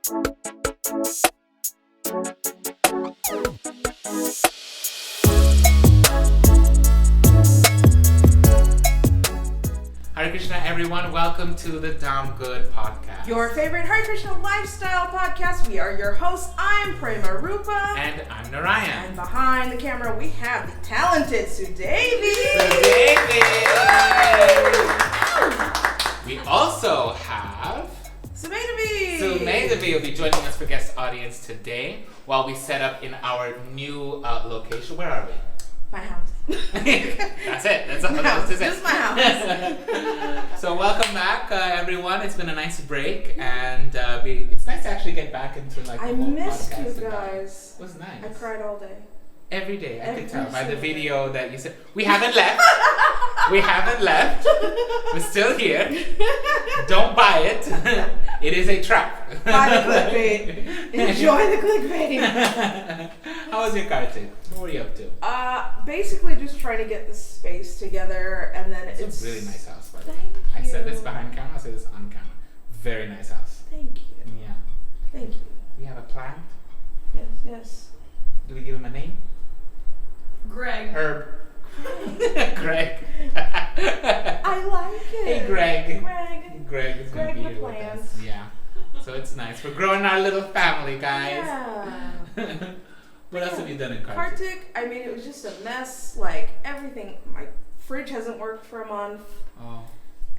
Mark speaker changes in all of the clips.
Speaker 1: Hare Krishna, everyone. Welcome to the Dham Good Podcast.
Speaker 2: Your favorite Hare Krishna lifestyle podcast. We are your hosts. I'm Prema Rupa.
Speaker 1: And I'm Narayan.
Speaker 2: And behind the camera, we have the talented Sudevi.
Speaker 1: We also have
Speaker 2: Sudevi
Speaker 1: will be joining us for guest audience today while we set up in our new location. Where are we?
Speaker 2: My house.
Speaker 1: That's it. That's all there is to say.
Speaker 2: Just my house.
Speaker 1: So welcome back, everyone. It's been a nice break, and it's nice to actually get back into like.
Speaker 2: I missed you guys.
Speaker 1: It was nice.
Speaker 2: I cried all day.
Speaker 1: Every day, I could tell by the video that you said. We haven't left. We haven't left. We're still here. Don't buy it. It is a trap.
Speaker 2: Buy the clickbait. Enjoy the clickbait.
Speaker 1: How was your Kartik? What were you up to?
Speaker 2: Basically just trying to get the space together, and then
Speaker 1: It's a really nice house, by the way.
Speaker 2: Thank
Speaker 1: I said
Speaker 2: you.
Speaker 1: this behind camera. I said this on camera. Very nice house.
Speaker 2: Thank you.
Speaker 1: Yeah.
Speaker 2: Thank you.
Speaker 1: We have a plant.
Speaker 2: Yes.
Speaker 1: Do we give him a name?
Speaker 3: Greg.
Speaker 1: Herb. Greg.
Speaker 2: I like it.
Speaker 1: Hey, Greg.
Speaker 2: Greg
Speaker 1: Greg is going to be
Speaker 2: the
Speaker 1: here with
Speaker 2: plant.
Speaker 1: us. Yeah. So it's nice. We're growing our little family, guys.
Speaker 2: Yeah.
Speaker 1: What else have you done in Kartik?
Speaker 2: Kartik, I mean, it was just a mess. Like, everything. My fridge hasn't worked for a month.
Speaker 1: Oh.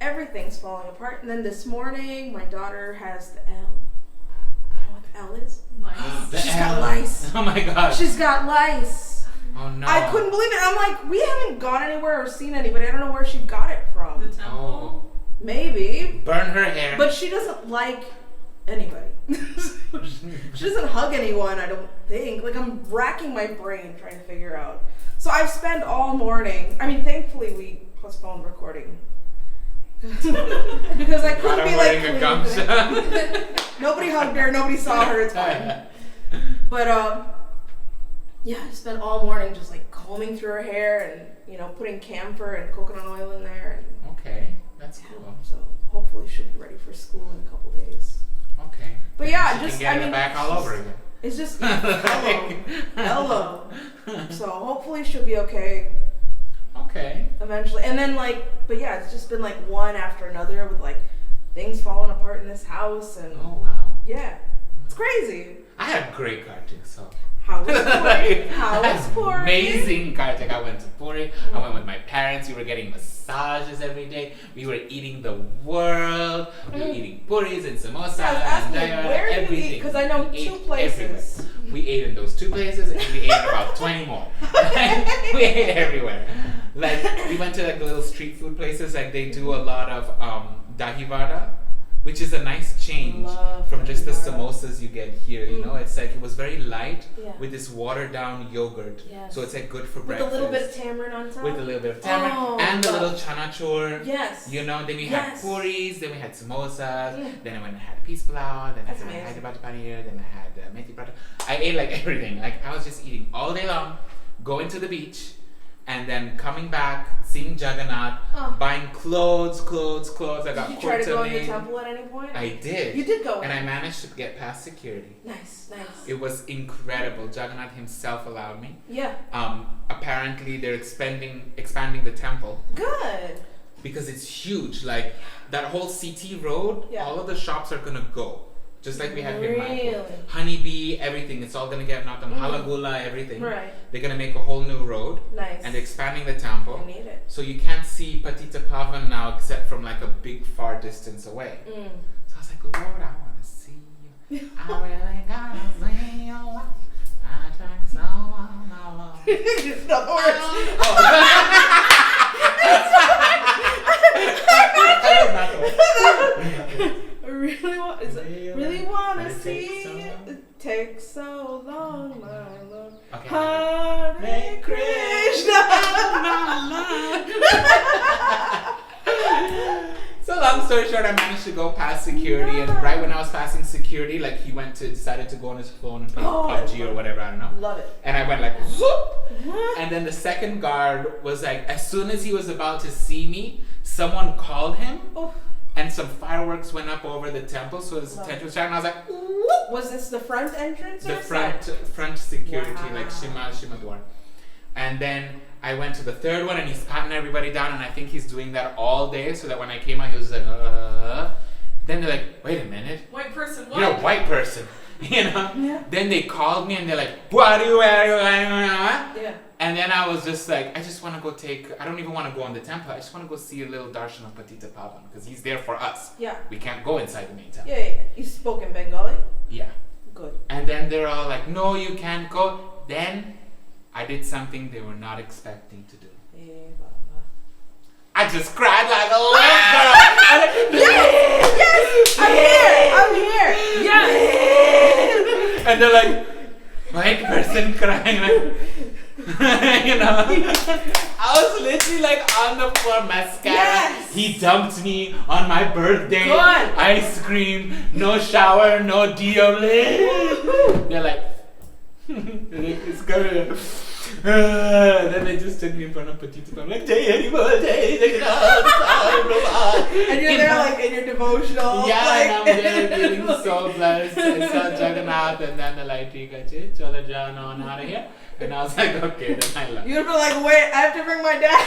Speaker 2: Everything's falling apart. And then this morning, my daughter has the L. You know what the L is?
Speaker 3: Nice.
Speaker 2: She's got lice.
Speaker 1: Oh my god.
Speaker 2: She's got lice.
Speaker 1: Oh no.
Speaker 2: I couldn't believe it. I'm like, we haven't gone anywhere or seen anybody. I don't know where she got it from.
Speaker 3: The temple.
Speaker 2: Maybe.
Speaker 1: Burn her hair.
Speaker 2: But she doesn't like anybody. She doesn't hug anyone, I don't think. Like, I'm racking my brain trying to figure out. So I've spent all morning. I mean, thankfully we postponed recording. Because I couldn't be like
Speaker 1: wearing a gum.
Speaker 2: Nobody hugged her, nobody saw her, it's fine. But yeah, I spent all morning just like combing through her hair and putting camphor and coconut oil in there. And,
Speaker 1: Okay, that's cool.
Speaker 2: so hopefully she'll be ready for school in a couple days.
Speaker 1: Okay.
Speaker 2: But
Speaker 1: Then
Speaker 2: yeah,
Speaker 1: she
Speaker 2: just
Speaker 1: can get it back all over again.
Speaker 2: It's just hello. So hopefully she'll be okay
Speaker 1: Okay.
Speaker 2: eventually. And then but yeah, it's just been like one after another with like things falling apart in this house and
Speaker 1: Oh wow.
Speaker 2: yeah, it's crazy.
Speaker 1: I had great Kartik, so.
Speaker 2: How was Puri? How was Puri?
Speaker 1: Amazing Kartik. I went to Puri. I went with my parents. We were getting massages every day. We were eating the world. We were eating puris and samosas
Speaker 2: I was asking
Speaker 1: and
Speaker 2: you,
Speaker 1: daya,
Speaker 2: where did we
Speaker 1: everything.
Speaker 2: eat? Because I know
Speaker 1: We
Speaker 2: two
Speaker 1: ate
Speaker 2: places.
Speaker 1: everywhere. We ate in those 2 places and we ate about 20 more. We ate everywhere. Like we went to like the little street food places. Like they do a lot of dahi vada, which is a nice change
Speaker 2: Love
Speaker 1: from just the
Speaker 2: dahi vada.
Speaker 1: samosas you get here. You know, it's like it was very light
Speaker 2: Yeah.
Speaker 1: with this watered down yogurt.
Speaker 2: Yes.
Speaker 1: So it's like good for
Speaker 2: With
Speaker 1: breakfast.
Speaker 2: a little bit of tamarind on top.
Speaker 1: With a little bit of tamarind
Speaker 2: Oh,
Speaker 1: and a
Speaker 2: love.
Speaker 1: little chana chor.
Speaker 2: Yes.
Speaker 1: You know, then we
Speaker 2: Yes.
Speaker 1: had puris, then we had samosas,
Speaker 2: Mm.
Speaker 1: then I went and had peas pulao, then
Speaker 2: That's
Speaker 1: I had
Speaker 2: amazing.
Speaker 1: Advaita Acarya, then I had methi paratha. I ate like everything. Like I was just eating all day long, going to the beach, and then coming back, seeing Jagannath,
Speaker 2: Oh.
Speaker 1: buying clothes. I got
Speaker 2: Did you try to go in the
Speaker 1: kurta made.
Speaker 2: temple at any point?
Speaker 1: I did.
Speaker 2: You did go in.
Speaker 1: And I managed to get past security.
Speaker 2: Nice.
Speaker 1: It was incredible. Jagannath himself allowed me.
Speaker 2: Yeah.
Speaker 1: Apparently they're expanding the temple
Speaker 2: Good.
Speaker 1: because it's huge. Like that whole CT road,
Speaker 2: Yeah.
Speaker 1: all of the shops are gonna go. Just like we have here in Mayapur.
Speaker 2: Really?
Speaker 1: Honeybee, everything. It's all gonna get knocked down.
Speaker 2: Mhm.
Speaker 1: Halagula, everything.
Speaker 2: Right.
Speaker 1: They're gonna make a whole new road.
Speaker 2: Nice.
Speaker 1: And they're expanding the temple.
Speaker 2: I need it.
Speaker 1: So you can't see Patita Pavan now except from like a big far distance away.
Speaker 2: Mm.
Speaker 1: So I was like, Lord, I wanna see you. I really gotta see you. I drank so long.
Speaker 2: It's not the words.
Speaker 1: That was not the word.
Speaker 2: Really wanna
Speaker 1: But it
Speaker 2: see
Speaker 1: takes so
Speaker 2: you.
Speaker 1: long.
Speaker 2: It takes so long, my love.
Speaker 1: Okay.
Speaker 2: Hare Krishna.
Speaker 1: So long story short, I managed to go past security, and right when I was passing security, like he decided to go on his phone and play PUBG or whatever, I don't know.
Speaker 2: Love it.
Speaker 1: And I went like, zoop! And then the second guard was like, as soon as he was about to see me, someone called him.
Speaker 2: Oh.
Speaker 1: and some fireworks went up over the temple, so the tent was shining. I was like, whoop!
Speaker 2: Was this the front entrance or
Speaker 1: The front security, like
Speaker 2: Wow.
Speaker 1: Shima Dwar. And then I went to the third one, and he's patting everybody down, and I think he's doing that all day, so that when I came out, he was like, Then they're like, wait a minute,
Speaker 3: White person, what?
Speaker 1: you're a white person, you know?
Speaker 2: Yeah.
Speaker 1: Then they called me, and they're like, what are you wearing?
Speaker 2: Yeah.
Speaker 1: And then I was just like, I just want to go I don't even want to go in the temple, I just want to go see a little darshan of Patita Pavan, because he's there for us.
Speaker 2: Yeah.
Speaker 1: We can't go inside the main temple.
Speaker 2: Yeah. You spoke in Bengali?
Speaker 1: Yeah.
Speaker 2: Good.
Speaker 1: And then they're all like, no, you can't go. Then I did something they were not expecting to do. I just cried like a little girl.
Speaker 2: Yes! I'm here! Yes!
Speaker 1: And they're like, white person crying. Like, you know? I was literally like on the floor, mascara.
Speaker 2: Yes!
Speaker 1: He dumped me on my birthday.
Speaker 2: Good.
Speaker 1: Ice cream, no shower, no deodorant. They're like, it's good. Then they just took me in front of Patita. I'm like,
Speaker 2: And you're there like in your devotional.
Speaker 1: yeah,
Speaker 2: like,
Speaker 1: and I'm there feeling so blessed. I saw Jagannath, and then they're like, Chola Jan on out of here. And I was like, okay, then I left.
Speaker 2: You'd be like, wait, I have to bring my dad.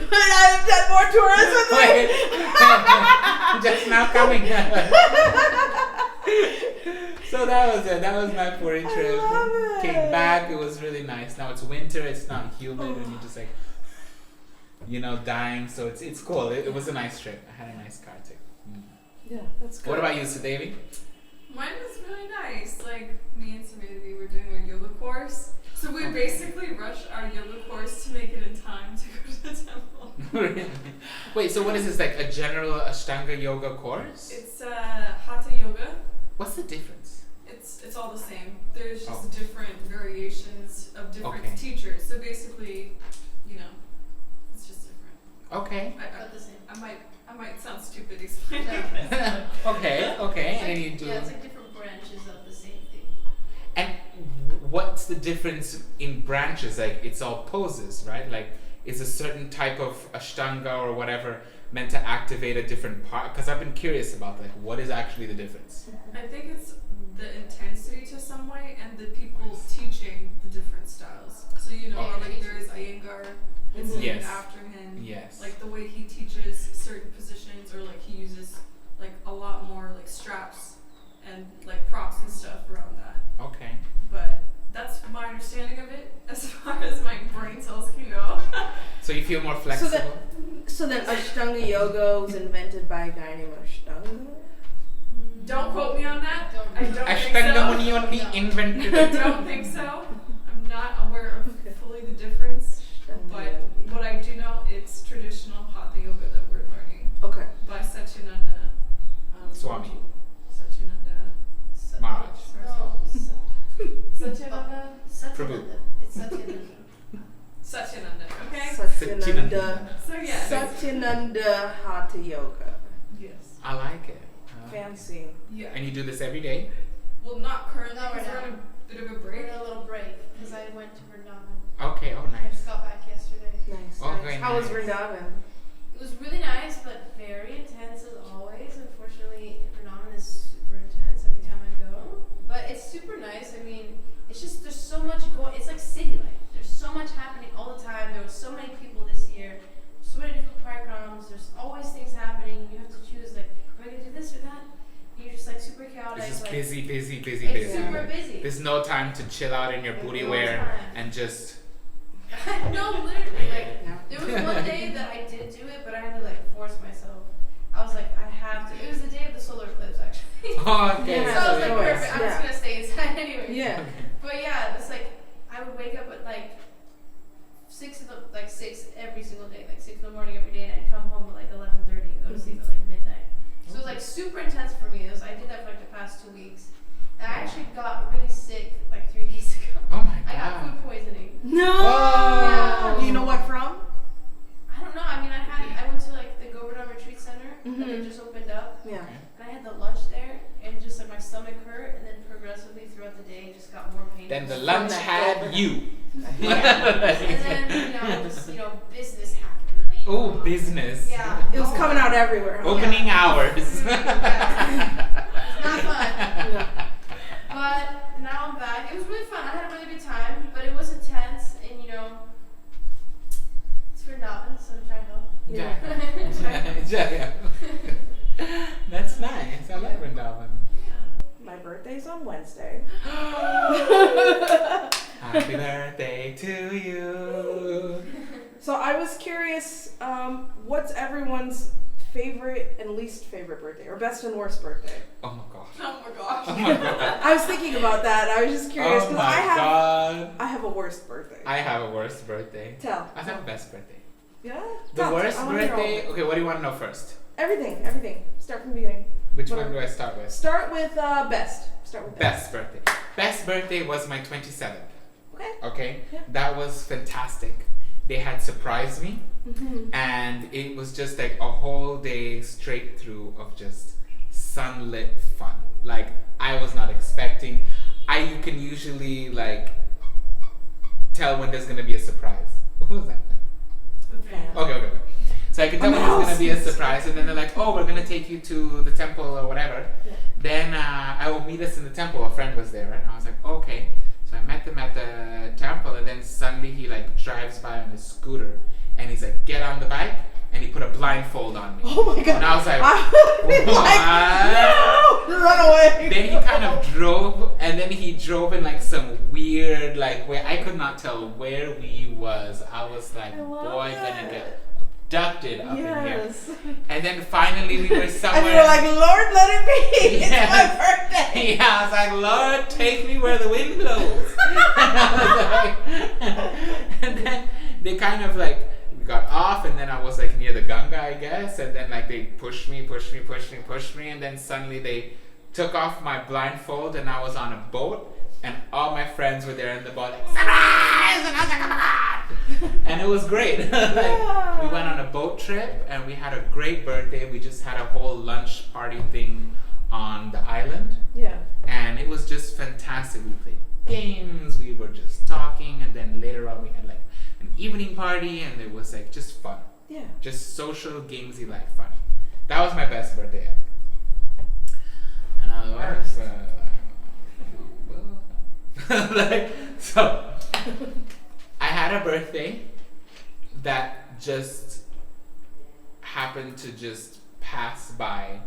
Speaker 2: But I have 10 more tourists with me.
Speaker 1: Just now coming. So that was it. That was my Puri trip.
Speaker 2: love it.
Speaker 1: Came back. It was really nice. Now it's winter. It's not humid, and you just like, dying. So it's cool. It was a nice trip. I had a nice car too.
Speaker 2: Yeah, that's good.
Speaker 1: What about you, Sudevi?
Speaker 3: Mine was really nice. Like, me and Srimati were doing our yoga course. So we basically rushed our yoga course to make it in time to go to the temple.
Speaker 1: Wait, so what is this, like a general Ashtanga yoga course?
Speaker 3: It's Hatha yoga.
Speaker 1: What's the difference?
Speaker 3: It's all the same. There's just
Speaker 1: Oh.
Speaker 3: different variations of different
Speaker 1: Okay.
Speaker 3: teachers. So basically, it's just different.
Speaker 1: Okay.
Speaker 4: But the same.
Speaker 3: I might sound stupid explaining
Speaker 4: No.
Speaker 3: this.
Speaker 1: Okay, okay. And then you do.
Speaker 4: Yeah, it's like different branches of the same thing.
Speaker 1: And what's the difference in branches? Like, it's all poses, right? Like, is a certain type of Ashtanga or whatever meant to activate a different part? Because I've been curious about, like, what is actually the difference?
Speaker 3: I think it's the intensity to some way and the people teaching the different styles. So like there's Iyengar, it's named
Speaker 1: Yes.
Speaker 3: after him.
Speaker 1: Yes.
Speaker 3: Like the way he teaches certain positions, or like he uses like a lot more like straps and like props and stuff around that.
Speaker 1: Okay.
Speaker 3: But that's my understanding of it as far as my brain cells can go.
Speaker 1: So you feel more flexible?
Speaker 2: So then Ashtanga Yoga was invented by a guy named Ashtanga?
Speaker 3: Don't quote me on that.
Speaker 4: Don't.
Speaker 3: I don't think
Speaker 1: Ashtanga
Speaker 3: so.
Speaker 1: Muni only
Speaker 4: No.
Speaker 1: invented
Speaker 3: I
Speaker 1: it.
Speaker 3: don't think so. I'm not aware of fully the difference. But what I do know, it's traditional Hatha yoga that we're learning
Speaker 2: Okay.
Speaker 3: by Satyananda
Speaker 1: Swami.
Speaker 3: Satyananda.
Speaker 1: Maharaj.
Speaker 4: No.
Speaker 3: Satyananda.
Speaker 1: Prabhu.
Speaker 4: It's Satyananda.
Speaker 3: Satyananda. Okay.
Speaker 2: Satyananda.
Speaker 3: So yeah.
Speaker 2: Satyananda Hatha Yoga.
Speaker 3: Yes.
Speaker 1: I like it.
Speaker 2: Fancy.
Speaker 3: Yeah.
Speaker 1: And you do this every day?
Speaker 3: Well, not currently.
Speaker 4: Not right
Speaker 3: because we're on a bit of a
Speaker 4: We're
Speaker 3: break.
Speaker 4: in a little break because I went to Vrindavan.
Speaker 1: Okay, oh
Speaker 4: I
Speaker 1: nice.
Speaker 4: just got back yesterday.
Speaker 2: Nice.
Speaker 1: Okay,
Speaker 2: How was
Speaker 1: nice.
Speaker 2: Vrindavan?
Speaker 4: It was really nice, but very intense as always. Unfortunately, Vrindavan is super intense every time I go. But it's super nice. I mean, it's just there's so much going. It's like city life. There's so much happening all the time. There were so many people this year. So many different parikramas. There's always things happening. You have to choose like, am I gonna do this or that? And you're just like super chaotic.
Speaker 1: This is
Speaker 4: like,
Speaker 1: busy.
Speaker 4: It's
Speaker 1: Busy.
Speaker 4: super busy.
Speaker 1: There's no time to chill out in your
Speaker 4: There's
Speaker 1: booty
Speaker 4: no
Speaker 1: wear
Speaker 4: time.
Speaker 1: and just.
Speaker 4: No, literally, like
Speaker 2: Yeah.
Speaker 4: there was one day that I did do it, but I had to like force myself. I was like, I have to. It was the day of the solar eclipse, actually.
Speaker 1: Oh, okay.
Speaker 2: Yeah,
Speaker 4: So I was like,
Speaker 2: of course,
Speaker 4: perfect. I'm just
Speaker 2: yeah.
Speaker 4: gonna stay inside anyway.
Speaker 2: Yeah.
Speaker 4: But yeah, it's like I would wake up at like 6 every single day, like 6 in the morning every day, and I'd come home at like 11:30 and go to sleep at like midnight. So it was like super intense for me. I did that for like the past 2 weeks, and I actually got really sick like 3 days ago.
Speaker 1: Oh my
Speaker 4: I got
Speaker 1: god.
Speaker 4: food poisoning.
Speaker 2: No.
Speaker 4: Yeah.
Speaker 2: Do you know what from?
Speaker 4: I don't know. I mean, I went to like the Govardhan Retreat Center that they
Speaker 2: Mhm.
Speaker 4: just opened up,
Speaker 2: Yeah.
Speaker 4: and I had the lunch there, and just like my stomach hurt, and then progressively throughout the day, it just got more painful.
Speaker 1: Then the lunch had you.
Speaker 4: Yeah. And then just business happened,
Speaker 1: Oh, business.
Speaker 4: Yeah.
Speaker 2: It was coming out everywhere.
Speaker 1: Opening hours.
Speaker 4: It's not fun.
Speaker 2: Yeah.
Speaker 4: But now I'm back. It was really fun. I had a really good time, but it was intense, and you know, it's vrindavan, so I'm trying to help.
Speaker 1: Yeah. That's nice. I like Vrindavan.
Speaker 2: My birthday's on Wednesday.
Speaker 1: Happy birthday to you.
Speaker 2: So I was curious, what's everyone's favorite and least favorite birthday, or best and worst birthday?
Speaker 1: Oh my gosh.
Speaker 3: Oh my gosh.
Speaker 1: Oh my god.
Speaker 2: I was thinking about that. I was just curious
Speaker 1: Oh
Speaker 2: because
Speaker 1: my god.
Speaker 2: I have a worst birthday.
Speaker 1: I have a worst birthday.
Speaker 2: Tell.
Speaker 1: I have a best birthday.
Speaker 2: Yeah.
Speaker 1: The
Speaker 2: Tell.
Speaker 1: worst
Speaker 2: I wanna hear all of
Speaker 1: birthday.
Speaker 2: it.
Speaker 1: Okay, what do you want to know first?
Speaker 2: Everything. Start from the beginning.
Speaker 1: Which
Speaker 2: Whatever.
Speaker 1: one do I start with?
Speaker 2: Start with best. Start with best.
Speaker 1: Best birthday. Best birthday was my 27th.
Speaker 2: Okay.
Speaker 1: Okay?
Speaker 2: Yeah.
Speaker 1: That was fantastic. They had surprised me,
Speaker 2: Mm-hmm.
Speaker 1: and it was just like a whole day straight through of just sunlit fun. Like, I was not expecting. You can usually like tell when there's gonna be a surprise. What was that? Okay. So I can tell when there's gonna be a surprise, and then they're like, "Oh, we're gonna take you to the temple or whatever."
Speaker 2: Yeah.
Speaker 1: Then I will meet us in the temple. A friend was there, right? And I was like, "Okay." So I met them at the temple, and then suddenly he like drives by on his scooter, and he's like, "Get on the bike," and he put a blindfold on me.
Speaker 2: Oh my god.
Speaker 1: And I was like,
Speaker 2: I would be
Speaker 1: "What?"
Speaker 2: like, no, run away.
Speaker 1: Then he kind of drove, and then he drove in like some weird, like where I could not tell where we was. I was like,
Speaker 2: I love
Speaker 1: boy,
Speaker 2: that.
Speaker 1: gonna get abducted up in here.
Speaker 2: Yes.
Speaker 1: And then finally we were somewhere.
Speaker 2: And you were like, Lord, let it be.
Speaker 1: Yes.
Speaker 2: It's my birthday.
Speaker 1: Yeah, I was like, Lord, take me where the wind blows. And then they kind of like got off, and then I was like near the Ganga, I guess, and then like they pushed me, and then suddenly they took off my blindfold, and I was on a boat, and all my friends were there in the boat like, "Sunrise!" And I was like, "Oh my god!" And it was great. Like, we went on a boat trip, and we had a great birthday. We just had a whole lunch party thing on the island,
Speaker 2: Yeah.
Speaker 1: and it was just fantastic. We played games, we were just talking, and then later on we had like an evening party, and it was like just fun.
Speaker 2: Yeah.
Speaker 1: Just social, gamesy, like fun. That was my best birthday ever. And otherwise, like, so I had a birthday that just happened to just pass by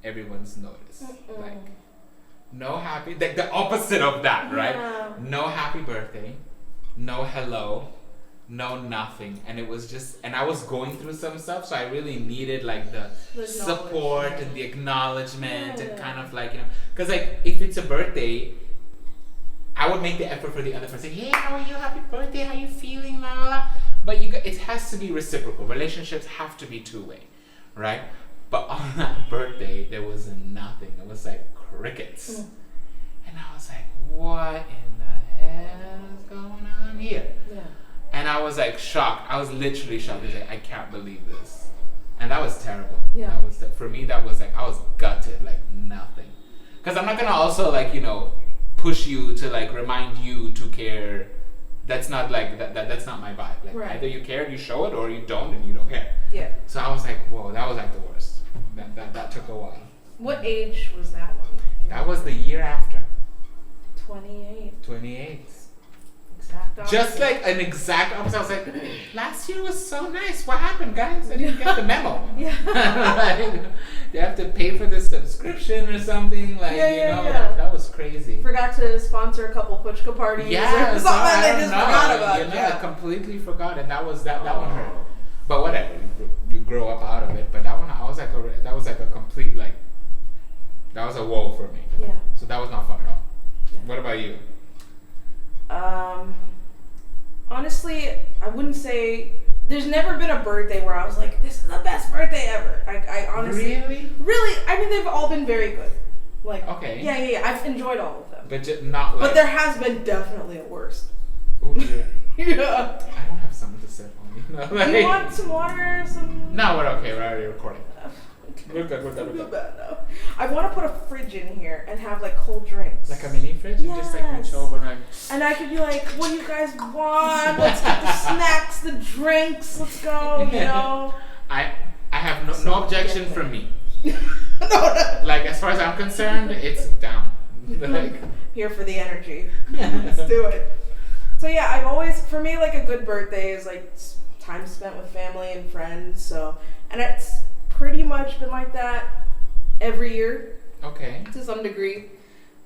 Speaker 1: everyone's notice. Like, no happy, like the opposite of that, right?
Speaker 2: Yeah.
Speaker 1: No happy birthday, no hello, no nothing. And it was just, and I was going through some stuff, so I really needed like the support and the acknowledgement and kind of like, you know, because like if it's a birthday, I would make the effort for the other person. Hey, how are you? Happy birthday. How you feeling? La la la. But it has to be reciprocal. Relationships have to be two-way, right? But on that birthday, there was nothing. It was like crickets. And I was like, what in the hell is going on here?
Speaker 2: Yeah.
Speaker 1: And I was like shocked. I was literally shocked. I was like, I can't believe this. And that was terrible.
Speaker 2: Yeah.
Speaker 1: That was for me, that was like, I was gutted, like nothing. Because I'm not going to also like, you know, push you to like remind you to care. That's not like that's not my vibe. Like
Speaker 2: Right.
Speaker 1: either you care and you show it, or you don't and you don't care.
Speaker 2: Yeah.
Speaker 1: So I was like, whoa, that was like the worst. That took a while.
Speaker 2: What age was that one?
Speaker 1: That was the year after.
Speaker 2: 28.
Speaker 1: 28.
Speaker 2: Exact opposite.
Speaker 1: Just like an exact opposite. I was like, last year was so nice. What happened, guys? I didn't get the memo.
Speaker 2: Yeah.
Speaker 1: Like, they have to pay for the subscription or something. Like,
Speaker 2: Yeah,
Speaker 1: you
Speaker 2: yeah,
Speaker 1: know,
Speaker 2: yeah.
Speaker 1: that was crazy.
Speaker 2: Forgot to sponsor a couple puchka parties
Speaker 1: Yeah,
Speaker 2: or
Speaker 1: so
Speaker 2: something
Speaker 1: I
Speaker 2: they
Speaker 1: don't
Speaker 2: just
Speaker 1: know.
Speaker 2: forgot about.
Speaker 1: You know,
Speaker 2: Yeah.
Speaker 1: I completely forgot, and that was that one hurt. But whatever, you grow up out of it. But that one, that was like a complete like, that was a woe for me.
Speaker 2: Yeah.
Speaker 1: So that was not fun at all.
Speaker 2: Yeah.
Speaker 1: What about you?
Speaker 2: Honestly, I wouldn't say there's never been a birthday where I was like, this is the best birthday ever. I honestly, really, I mean, they've all been very good. Like,
Speaker 1: Okay.
Speaker 2: Yeah. I've enjoyed all of them.
Speaker 1: But just not like.
Speaker 2: But there has been definitely a worst.
Speaker 1: Oh dear.
Speaker 2: Yeah.
Speaker 1: I don't have something to sip on. You know,
Speaker 2: Do you want some water? Some.
Speaker 1: No, we're okay. We're already recording. We're good.
Speaker 2: I feel bad now. I want to put a fridge in here and have like cold drinks.
Speaker 1: Like a mini fridge? You just like reach over and
Speaker 2: and I could be like, what do you guys want? Let's get the snacks, the drinks, let's go, you know?
Speaker 1: I have no objection from me.
Speaker 2: No.
Speaker 1: Like, as far as I'm concerned, it's down. Like,
Speaker 2: here for the energy. Let's do it. So yeah, I've always, for me, like a good birthday is like time spent with family and friends. So, and it's pretty much been like that every year.
Speaker 1: Okay.
Speaker 2: To some degree.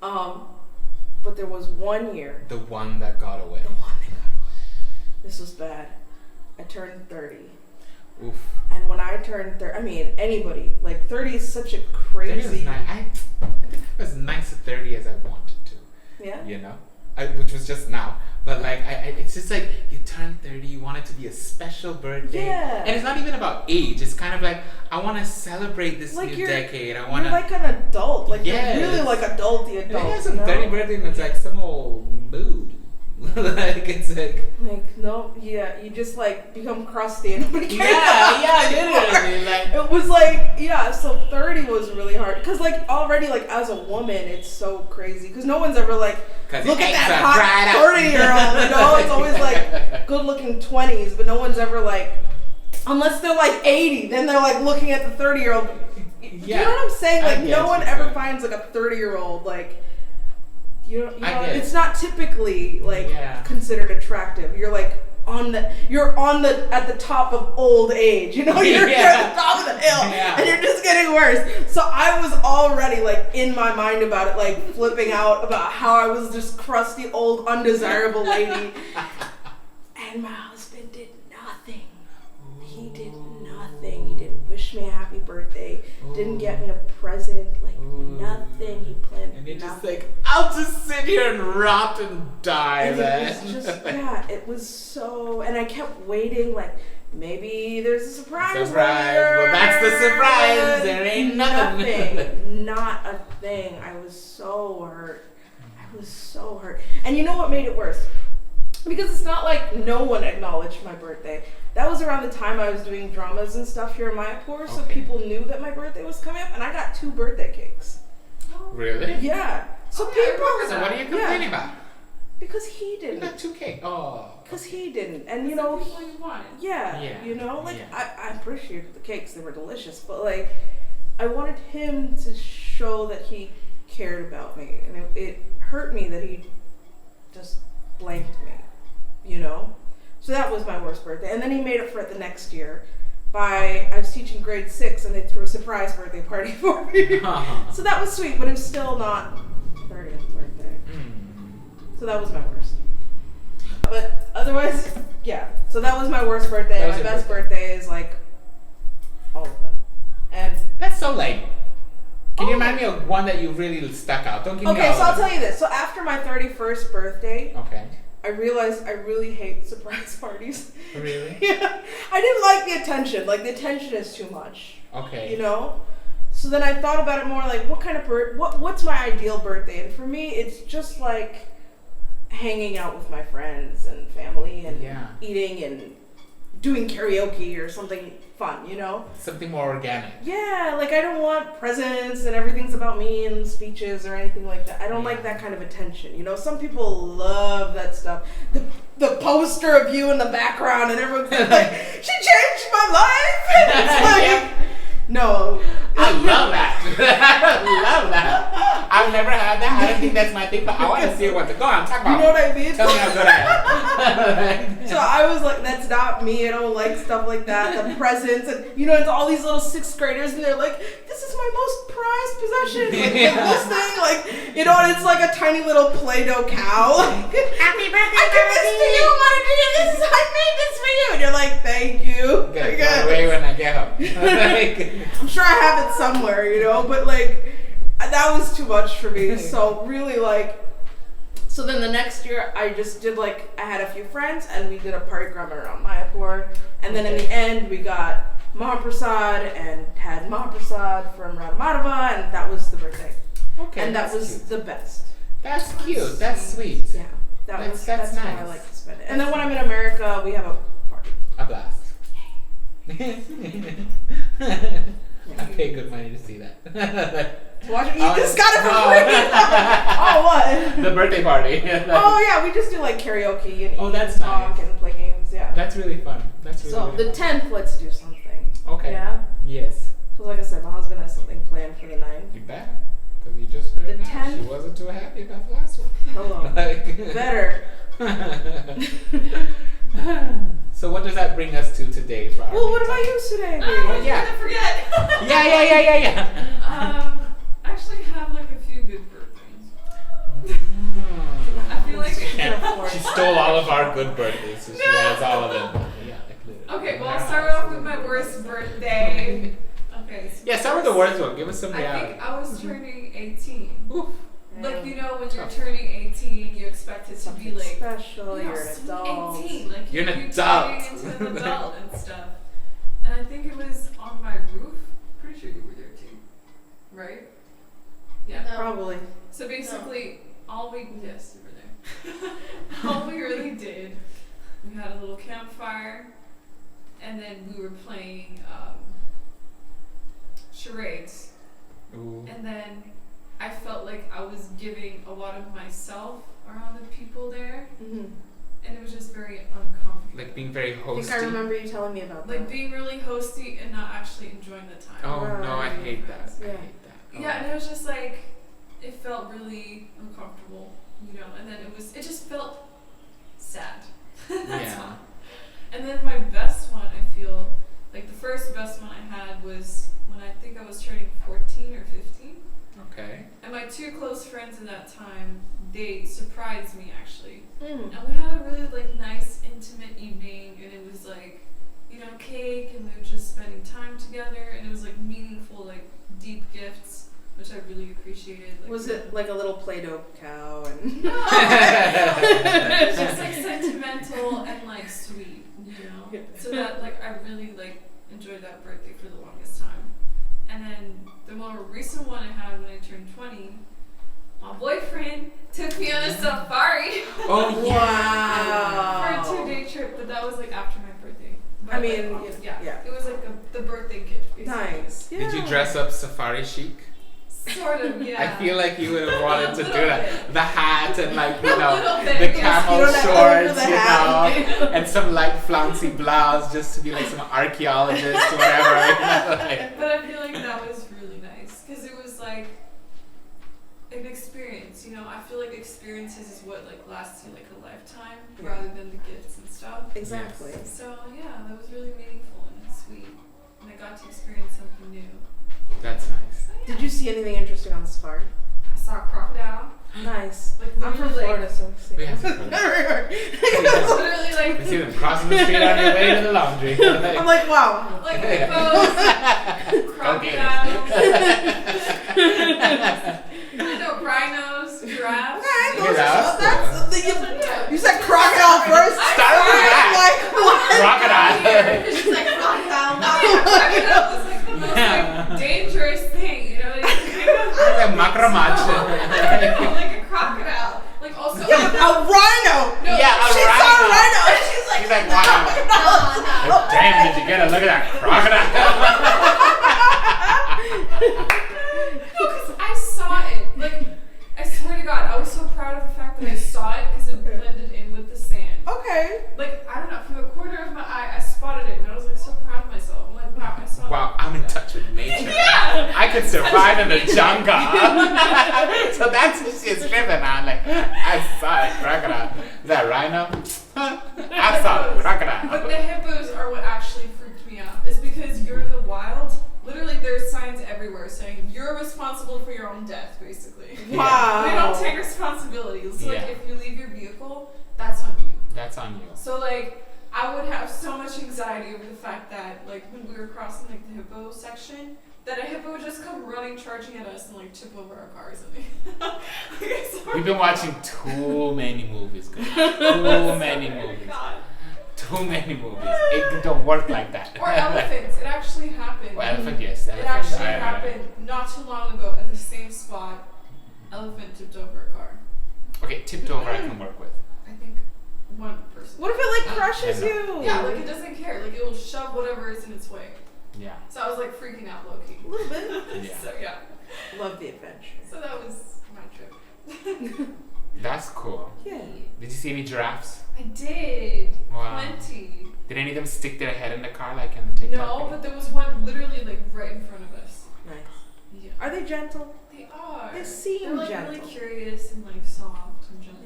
Speaker 2: But there was one year.
Speaker 1: The one that got away.
Speaker 2: This was bad. I turned 30.
Speaker 1: Oof.
Speaker 2: And when I turned 30, I mean, anybody, like 30 is such a crazy...
Speaker 1: 30 was nice. I think I was nice at 30 as I wanted to.
Speaker 2: Yeah?
Speaker 1: You know? Which was just now. But like, it's just like, you turn 30, you want it to be a special birthday.
Speaker 2: Yeah.
Speaker 1: And it's not even about age. It's kind of like, I want to celebrate this
Speaker 2: like
Speaker 1: new decade.
Speaker 2: You're like an adult. Like,
Speaker 1: yes.
Speaker 2: you're really like adulty adult.
Speaker 1: And it has some 30 birthday and it's like some old mood. Like, it's like...
Speaker 2: Like, no, yeah, you just like become crusty and nobody cares.
Speaker 1: Yeah, literally. Like,
Speaker 2: it was like, yeah, so 30 was really hard. Because like, already like as a woman, it's so crazy. Because no one's ever like, look at that hot 30-year-old. You know, it's always like good looking 20s, but no one's ever like, unless they're like 80, then they're like looking at the 30-year-old.
Speaker 1: Yeah.
Speaker 2: You know what I'm saying? Like, no one ever finds like a 30-year-old like, you know, it's not typically like considered attractive. You're like at the top of old age. You know, you're at the top of the hill, and you're just getting worse. So I was already like in my mind about it, like flipping out about how I was just crusty old undesirable lady, and my husband did nothing. He did nothing. He didn't wish me a happy birthday. Didn't get me a present. Like nothing. He planned.
Speaker 1: And you're just like, I'll just sit here and rot and die then.
Speaker 2: It was just, it was so, and I kept waiting, like, maybe there's a surprise later.
Speaker 1: Well, that's the surprise. There ain't nothing.
Speaker 2: Not a thing. I was so hurt. And you know what made it worse? Because it's not like no one acknowledged my birthday. That was around the time I was doing dramas and stuff here in Mayapur, so people knew that my birthday was coming up, and I got 2 birthday cakes.
Speaker 1: Really?
Speaker 2: Yeah. So people.
Speaker 1: So what are you complaining about?
Speaker 2: Because he didn't.
Speaker 1: You got 2 cakes. Oh.
Speaker 2: Because he didn't, and you know.
Speaker 3: Yeah.
Speaker 2: You know, like I appreciated the cakes; they were delicious, but like I wanted him to show that he cared about me, and it hurt me that he just blanked me. You know. So that was my worst birthday. And then he made up for it the next year I was teaching grade 6 and they threw a surprise birthday party for me. So that was sweet, but it was still not 30th birthday. So that was my worst. But otherwise, yeah. So that was my worst birthday. My best birthday is like all of them. And
Speaker 1: that's so lame. Can you remind me of one that you really stuck out? Don't give me all
Speaker 2: so
Speaker 1: of
Speaker 2: I'll
Speaker 1: them.
Speaker 2: tell you this. So after my 31st birthday, I realized I really hate surprise parties.
Speaker 1: Really?
Speaker 2: Yeah. I didn't like the attention. Like, the attention is too much.
Speaker 1: Okay.
Speaker 2: You know? So then I thought about it more like, what kind of what's my ideal birthday? And for me, it's just like hanging out with my friends and family and eating and doing karaoke or something fun, you know?
Speaker 1: Something more organic.
Speaker 2: Yeah, like I don't want presents and everything's about me and speeches or anything like that. I don't like that kind of attention, you know? Some people love that stuff. The poster of you in the background and everyone's like, she changed my life! And it's like, no.
Speaker 1: I love that. I love that. I've never had that. I don't think that's my thing, but I want to see what to go on. Talk about.
Speaker 2: You know what I mean?
Speaker 1: Tell me how good I am.
Speaker 2: So I was like, that's not me. I don't like stuff like that. The presents and it's all these little 6th graders and they're like, this is my most prized possession. Like this thing, and it's like a tiny little Play-Doh cow. Happy birthday! I give this to you, Mother. I made this for you. And you're like, thank you.
Speaker 1: Good. Go away when I get home.
Speaker 2: I'm sure I have it somewhere, but like that was too much for me. So really so then the next year I just did I had a few friends and we did a parikrama around Mayapur, and then in the end we got Mahaprasad and had Mahaprasad from Radha Madhava, and that was the birthday. Okay. And that was cute. The best.
Speaker 1: That's cute. That's sweet.
Speaker 2: Yeah. That's nice. How I like to spend it. And then when I'm in America, we have a party.
Speaker 1: A blast. I pay good money to see that.
Speaker 2: Watch you just got it for free. Oh, what?
Speaker 1: The birthday party.
Speaker 2: Oh yeah, we just do like karaoke and
Speaker 1: that's
Speaker 2: talk
Speaker 1: nice.
Speaker 2: and play games. Yeah.
Speaker 1: That's really fun. That's really,
Speaker 2: So
Speaker 1: really
Speaker 2: the
Speaker 1: fun.
Speaker 2: 10th, let's do something.
Speaker 1: Okay.
Speaker 2: Yeah.
Speaker 1: Yes.
Speaker 2: Because like I said, my husband has something planned for the 9th.
Speaker 1: You bet. Because you just heard
Speaker 2: The
Speaker 1: now,
Speaker 2: 10th.
Speaker 1: she wasn't too happy about the last one.
Speaker 2: Hello. Better.
Speaker 1: So what does that bring us to today for our
Speaker 2: Well, what
Speaker 1: main
Speaker 2: about
Speaker 1: topic?
Speaker 2: you today?
Speaker 3: Oh,
Speaker 1: yeah.
Speaker 3: I'm gonna forget.
Speaker 1: Yeah.
Speaker 3: I actually have like a few good birthdays. I feel like
Speaker 1: She stole all of our good birthdays, so she has all of them. Yeah,
Speaker 3: Okay, well, I'll start off with my worst birthday. Okay. So
Speaker 1: yeah, start with the worst one. Give us some
Speaker 3: I
Speaker 1: reality.
Speaker 3: think I was turning 18.
Speaker 1: Oof.
Speaker 3: Like, you know, when you're turning 18, you expect it to be
Speaker 2: Something
Speaker 3: like,
Speaker 2: special.
Speaker 3: you know,
Speaker 2: You're an
Speaker 3: sweet
Speaker 2: adult.
Speaker 3: 18. Like,
Speaker 1: You're an
Speaker 3: you're
Speaker 1: adult.
Speaker 3: turning into an adult and stuff. And I think it was on my roof. Pretty sure you were there too. Right? Yeah.
Speaker 4: No.
Speaker 2: Probably.
Speaker 3: So basically, yes, you were there. All we really did, we had a little campfire, and then we were playing charades.
Speaker 1: Ooh.
Speaker 3: And then I felt like I was giving a lot of myself around the people there,
Speaker 2: Mm-hmm.
Speaker 3: and it was just very uncomfortable.
Speaker 1: Like being very
Speaker 2: I
Speaker 1: hosty.
Speaker 2: think I remember you telling me about
Speaker 3: Like
Speaker 2: that.
Speaker 3: being really hosty and not actually enjoying the time.
Speaker 1: Oh no, I hate that.
Speaker 2: Yeah.
Speaker 1: I hate that. Oh.
Speaker 3: Yeah, and it was just like, it felt really uncomfortable, you know, and then it just felt sad. That's
Speaker 1: Yeah.
Speaker 3: all. And then my best one, I feel, like the first best one I had was when I think I was turning 14 or 15.
Speaker 1: Okay.
Speaker 3: And my two close friends in that time, they surprised me actually.
Speaker 2: Mm.
Speaker 3: And we had a really like nice intimate evening, and it was like, you know, cake, and we were just spending time together, and it was like meaningful, like deep gifts, which I really appreciated. Like,
Speaker 2: Was it like a little Play-Doh cow and?
Speaker 3: No, it was just like sentimental and like sweet, you know. So that like I really like enjoyed that birthday for the longest time. And then the more recent one I had when I turned 20, my boyfriend took me on a safari.
Speaker 1: Oh
Speaker 2: Wow.
Speaker 3: For a 2-day trip, but that was like after my birthday. But,
Speaker 2: I mean,
Speaker 3: like,
Speaker 2: yeah.
Speaker 3: it was like the birthday gift. Basically.
Speaker 2: Nice. Yeah.
Speaker 1: Did you dress up safari chic?
Speaker 3: Sort of, yeah.
Speaker 1: I feel like you would have wanted to do
Speaker 3: little
Speaker 1: that.
Speaker 3: bit.
Speaker 1: The hat and like, you
Speaker 3: A
Speaker 1: know,
Speaker 3: little bit,
Speaker 1: the
Speaker 3: yes.
Speaker 1: camel
Speaker 2: You don't have to wear
Speaker 1: shorts,
Speaker 2: the
Speaker 1: you
Speaker 2: hat.
Speaker 1: know, and some light flouncy blouse just to be like some archaeologist or whatever. You know, like.
Speaker 3: But I feel like that was really nice because it was like an experience, you know. I feel like experiences is what like lasts you like a lifetime
Speaker 2: Yeah.
Speaker 3: rather than the gifts and stuff.
Speaker 2: Exactly.
Speaker 3: So yeah, that was really meaningful and sweet, and I got to experience something new.
Speaker 1: That's nice.
Speaker 3: So, yeah.
Speaker 2: Did you see anything interesting on the safari?
Speaker 3: I saw a crocodile.
Speaker 2: Nice.
Speaker 3: Like
Speaker 2: I'm from
Speaker 3: literally,
Speaker 2: Florida, so see.
Speaker 1: We have some fun.
Speaker 3: literally like
Speaker 1: We see them crossing the street on their way to the laundry.
Speaker 2: I'm like, wow.
Speaker 3: like hippos, crocodiles, no rhinos, giraffes.
Speaker 2: Okay, those
Speaker 1: Yeah,
Speaker 2: are, you said crocodile first.
Speaker 1: Start with that.
Speaker 2: Like, what?
Speaker 1: Crocodile.
Speaker 3: It's just like crocodile. Crocodile was like the most like dangerous thing, you know.
Speaker 1: Like a macramach.
Speaker 3: Like a crocodile. Like also.
Speaker 2: Yeah, a rhino.
Speaker 3: No,
Speaker 1: Yeah, a
Speaker 2: She saw a
Speaker 1: rhino.
Speaker 2: rhino and she's like,
Speaker 1: He's like, wow. Damn, did you get a look at that crocodile?
Speaker 3: No, because I saw it. Like, I swear to God, I was so proud of the fact that I saw it because it blended in with the sand.
Speaker 2: okay.
Speaker 3: Like, I don't know, from the corner of my eye, I spotted it, and I was like so proud of myself. I'm like, wow, I saw it.
Speaker 1: Wow, I'm in touch with nature.
Speaker 3: Yeah!
Speaker 1: I could survive in the jungle. So that's what she's driven on. Like, I saw a crocodile. Is that a rhino? I saw a crocodile.
Speaker 3: But the hippos are what actually freaked me out. Is because you're in the wild. Literally, there's signs everywhere saying you're responsible for your own death, basically.
Speaker 2: Wow.
Speaker 3: They don't take responsibility. So, like,
Speaker 1: Yeah.
Speaker 3: if you leave your vehicle, that's on you.
Speaker 1: That's on you.
Speaker 3: So, like, I would have so much anxiety over the fact that, like, when we were crossing, like, the hippo section, that a hippo would just come running, charging at us, and, like, tip over our cars.
Speaker 1: We've been watching too many movies, girl. Too many movies.
Speaker 3: God.
Speaker 1: Too many movies. It don't work like that.
Speaker 3: Or elephants. It actually happened.
Speaker 1: Well, elephant, yes.
Speaker 3: It
Speaker 1: Elephant.
Speaker 3: actually happened not too long ago at the same spot. Elephant tipped over a car.
Speaker 1: Okay, tipped over I can work with.
Speaker 3: I think one person.
Speaker 2: What if it like crushes
Speaker 1: Yeah,
Speaker 2: you?
Speaker 3: Yeah, like it doesn't care. Like it will shove whatever is in its way.
Speaker 1: Yeah.
Speaker 3: So I was like freaking out low-key.
Speaker 2: A little bit.
Speaker 1: Yeah.
Speaker 3: So yeah.
Speaker 2: Love the adventure.
Speaker 3: So that was my trip.
Speaker 1: That's cool.
Speaker 2: Yeah.
Speaker 1: Did you see any giraffes?
Speaker 3: I did.
Speaker 1: Wow.
Speaker 3: Plenty.
Speaker 1: Did any of them stick their head in the car like in the TikTok?
Speaker 3: No,
Speaker 1: video?
Speaker 3: but there was one literally like right in front of us.
Speaker 2: Nice.
Speaker 3: Yeah.
Speaker 2: Are they gentle?
Speaker 3: They are.
Speaker 2: They seem
Speaker 3: They're like
Speaker 2: gentle.
Speaker 3: really curious and like soft and gentle.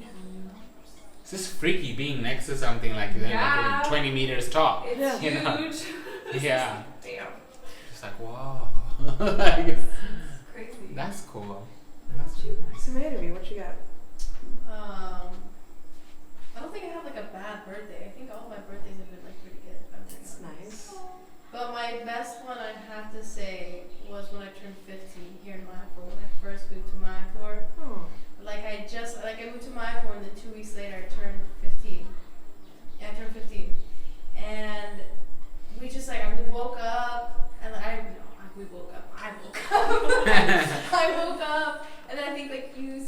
Speaker 1: It's just freaky being next to something like that,
Speaker 3: Yeah.
Speaker 1: like 20 meters tall.
Speaker 3: It's
Speaker 2: Yeah.
Speaker 1: You know?
Speaker 3: huge.
Speaker 1: Yeah.
Speaker 3: Damn.
Speaker 1: Just like, whoa. Like,
Speaker 3: It's crazy.
Speaker 1: that's cool. That's really nice.
Speaker 2: Samantha, what you got?
Speaker 4: I don't think I have like a bad birthday. I think all my birthdays have been like pretty good. if I'm being
Speaker 2: That's
Speaker 4: honest.
Speaker 2: nice.
Speaker 4: But my best one I'd have to say was when I turned 15 here in Mayapur. When I first moved to Mayapur,
Speaker 2: Oh.
Speaker 4: I moved to Mayapur and then 2 weeks later I turned 15. Yeah, I turned 15, and we just we woke up and I woke up. I woke up and then I think you,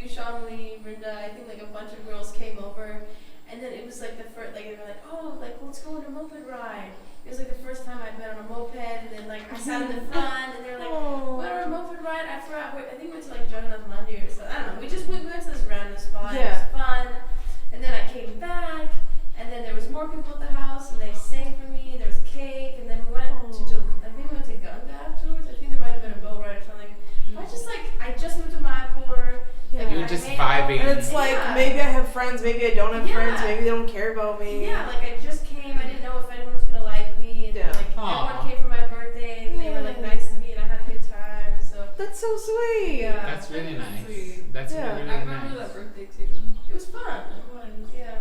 Speaker 4: Shamli, Brinda, I think like a bunch of girls came over, and then it was like the first, like they were like, oh, like let's go on a moped ride. It was like the first time I'd been on a moped, and then like I sat in the front, and they were like,
Speaker 2: Oh.
Speaker 4: "What on a moped ride?" I forgot. I think we went to like Jagannath Mandir or something. I don't know. We went to this random spot.
Speaker 2: Yeah.
Speaker 4: It was fun, and then I came back, and then there was more people at the house, and they sang for me. There was cake, and then we went I think we went to Ganga afterwards. I think there might have been a boat ride or something. I just moved to Mayapur.
Speaker 2: Yeah.
Speaker 1: You were just vibing.
Speaker 2: And it's like,
Speaker 4: Yeah.
Speaker 2: maybe I have friends, maybe I don't have
Speaker 4: Yeah.
Speaker 2: friends, maybe they don't care about me.
Speaker 4: Yeah, like I just came. I didn't know if anyone was gonna like me, and
Speaker 2: Yeah.
Speaker 4: like
Speaker 1: Aw.
Speaker 4: everyone came for my birthday, and they were like nice to me, and I had a good time. So
Speaker 2: That's so sweet.
Speaker 4: Yeah.
Speaker 1: That's really nice.
Speaker 3: Sweet.
Speaker 1: That's
Speaker 2: Yeah.
Speaker 1: really,
Speaker 3: I
Speaker 1: really
Speaker 3: remember
Speaker 1: nice.
Speaker 3: that birthday too.
Speaker 4: it was fun. Yeah.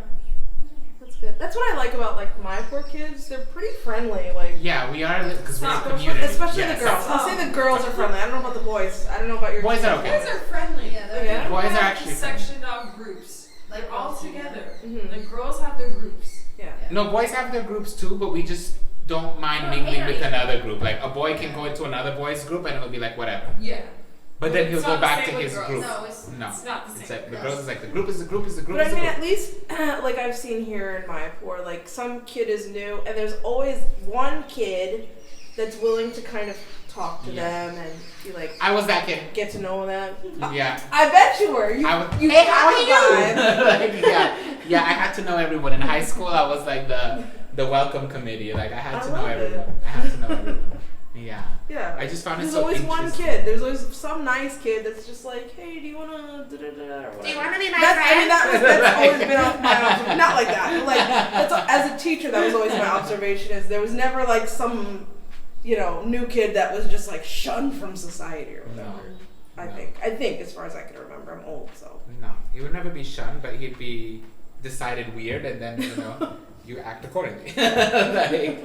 Speaker 2: That's good. That's what I like about like my poor kids. They're pretty friendly. Like
Speaker 1: Yeah, we are, because we're a
Speaker 3: Especially-
Speaker 1: community.
Speaker 2: especially
Speaker 1: Yes.
Speaker 2: the girls. I'll say the girls are friendly. I don't know about the boys. I don't know about your
Speaker 1: Boys are
Speaker 2: kids.
Speaker 1: okay.
Speaker 3: Boys are friendly.
Speaker 4: Yeah, they're
Speaker 2: Yeah.
Speaker 1: Boys are
Speaker 3: They have
Speaker 1: actually
Speaker 3: sectioned out groups. Like
Speaker 4: Like
Speaker 3: all
Speaker 4: girls.
Speaker 3: together.
Speaker 2: Mhm.
Speaker 3: Like girls have their groups.
Speaker 2: Yeah.
Speaker 1: No, boys have their groups too, but we just don't mind
Speaker 4: Oh,
Speaker 1: mingling
Speaker 4: yeah.
Speaker 1: with another group. Like a boy can go into another boy's group and it'll be like whatever.
Speaker 3: Yeah.
Speaker 1: But then he'll
Speaker 3: It's
Speaker 1: go
Speaker 3: not the
Speaker 1: back to
Speaker 3: same with
Speaker 1: his
Speaker 3: girls.
Speaker 1: group.
Speaker 4: No, it's
Speaker 1: No.
Speaker 3: It's not the
Speaker 1: It's
Speaker 3: same.
Speaker 1: like the
Speaker 3: with
Speaker 1: girls
Speaker 3: girls.
Speaker 1: is like the group is the group is the group
Speaker 2: But
Speaker 1: is
Speaker 2: I
Speaker 1: the
Speaker 2: mean,
Speaker 1: group.
Speaker 2: at least like I've seen here in Mayapur, like some kid is new, and there's always one kid that's willing to kind of talk to
Speaker 1: Yeah.
Speaker 2: them and be like,
Speaker 1: I was that kid.
Speaker 2: get to know them.
Speaker 1: Yeah.
Speaker 2: I bet you were. You,
Speaker 1: I was,
Speaker 2: you
Speaker 1: hey,
Speaker 2: got
Speaker 1: how are
Speaker 2: the
Speaker 1: you?
Speaker 2: vibe.
Speaker 1: Like, yeah, I had to know everyone. In high school, I was like the welcome committee. Like I had
Speaker 2: I
Speaker 1: to know
Speaker 2: love it.
Speaker 1: everyone. I had to know everyone. Yeah.
Speaker 2: Yeah.
Speaker 1: I just found it
Speaker 2: There's
Speaker 1: so
Speaker 2: always one
Speaker 1: interesting.
Speaker 2: kid. There's always some nice kid that's just like, hey, do you wanna da da da or whatever.
Speaker 1: Do you want to be my
Speaker 2: That's, I mean, that's always
Speaker 1: Like-
Speaker 2: been my observation. Not like that. But like, that's, as a teacher, that was always my observation. Is there was never like some, new kid that was just like shunned from society or
Speaker 1: No.
Speaker 2: whatever. I
Speaker 1: No.
Speaker 2: think, as far as I can remember, I'm old, so.
Speaker 1: No, he would never be shunned, but he'd be decided weird, and then you act accordingly, like,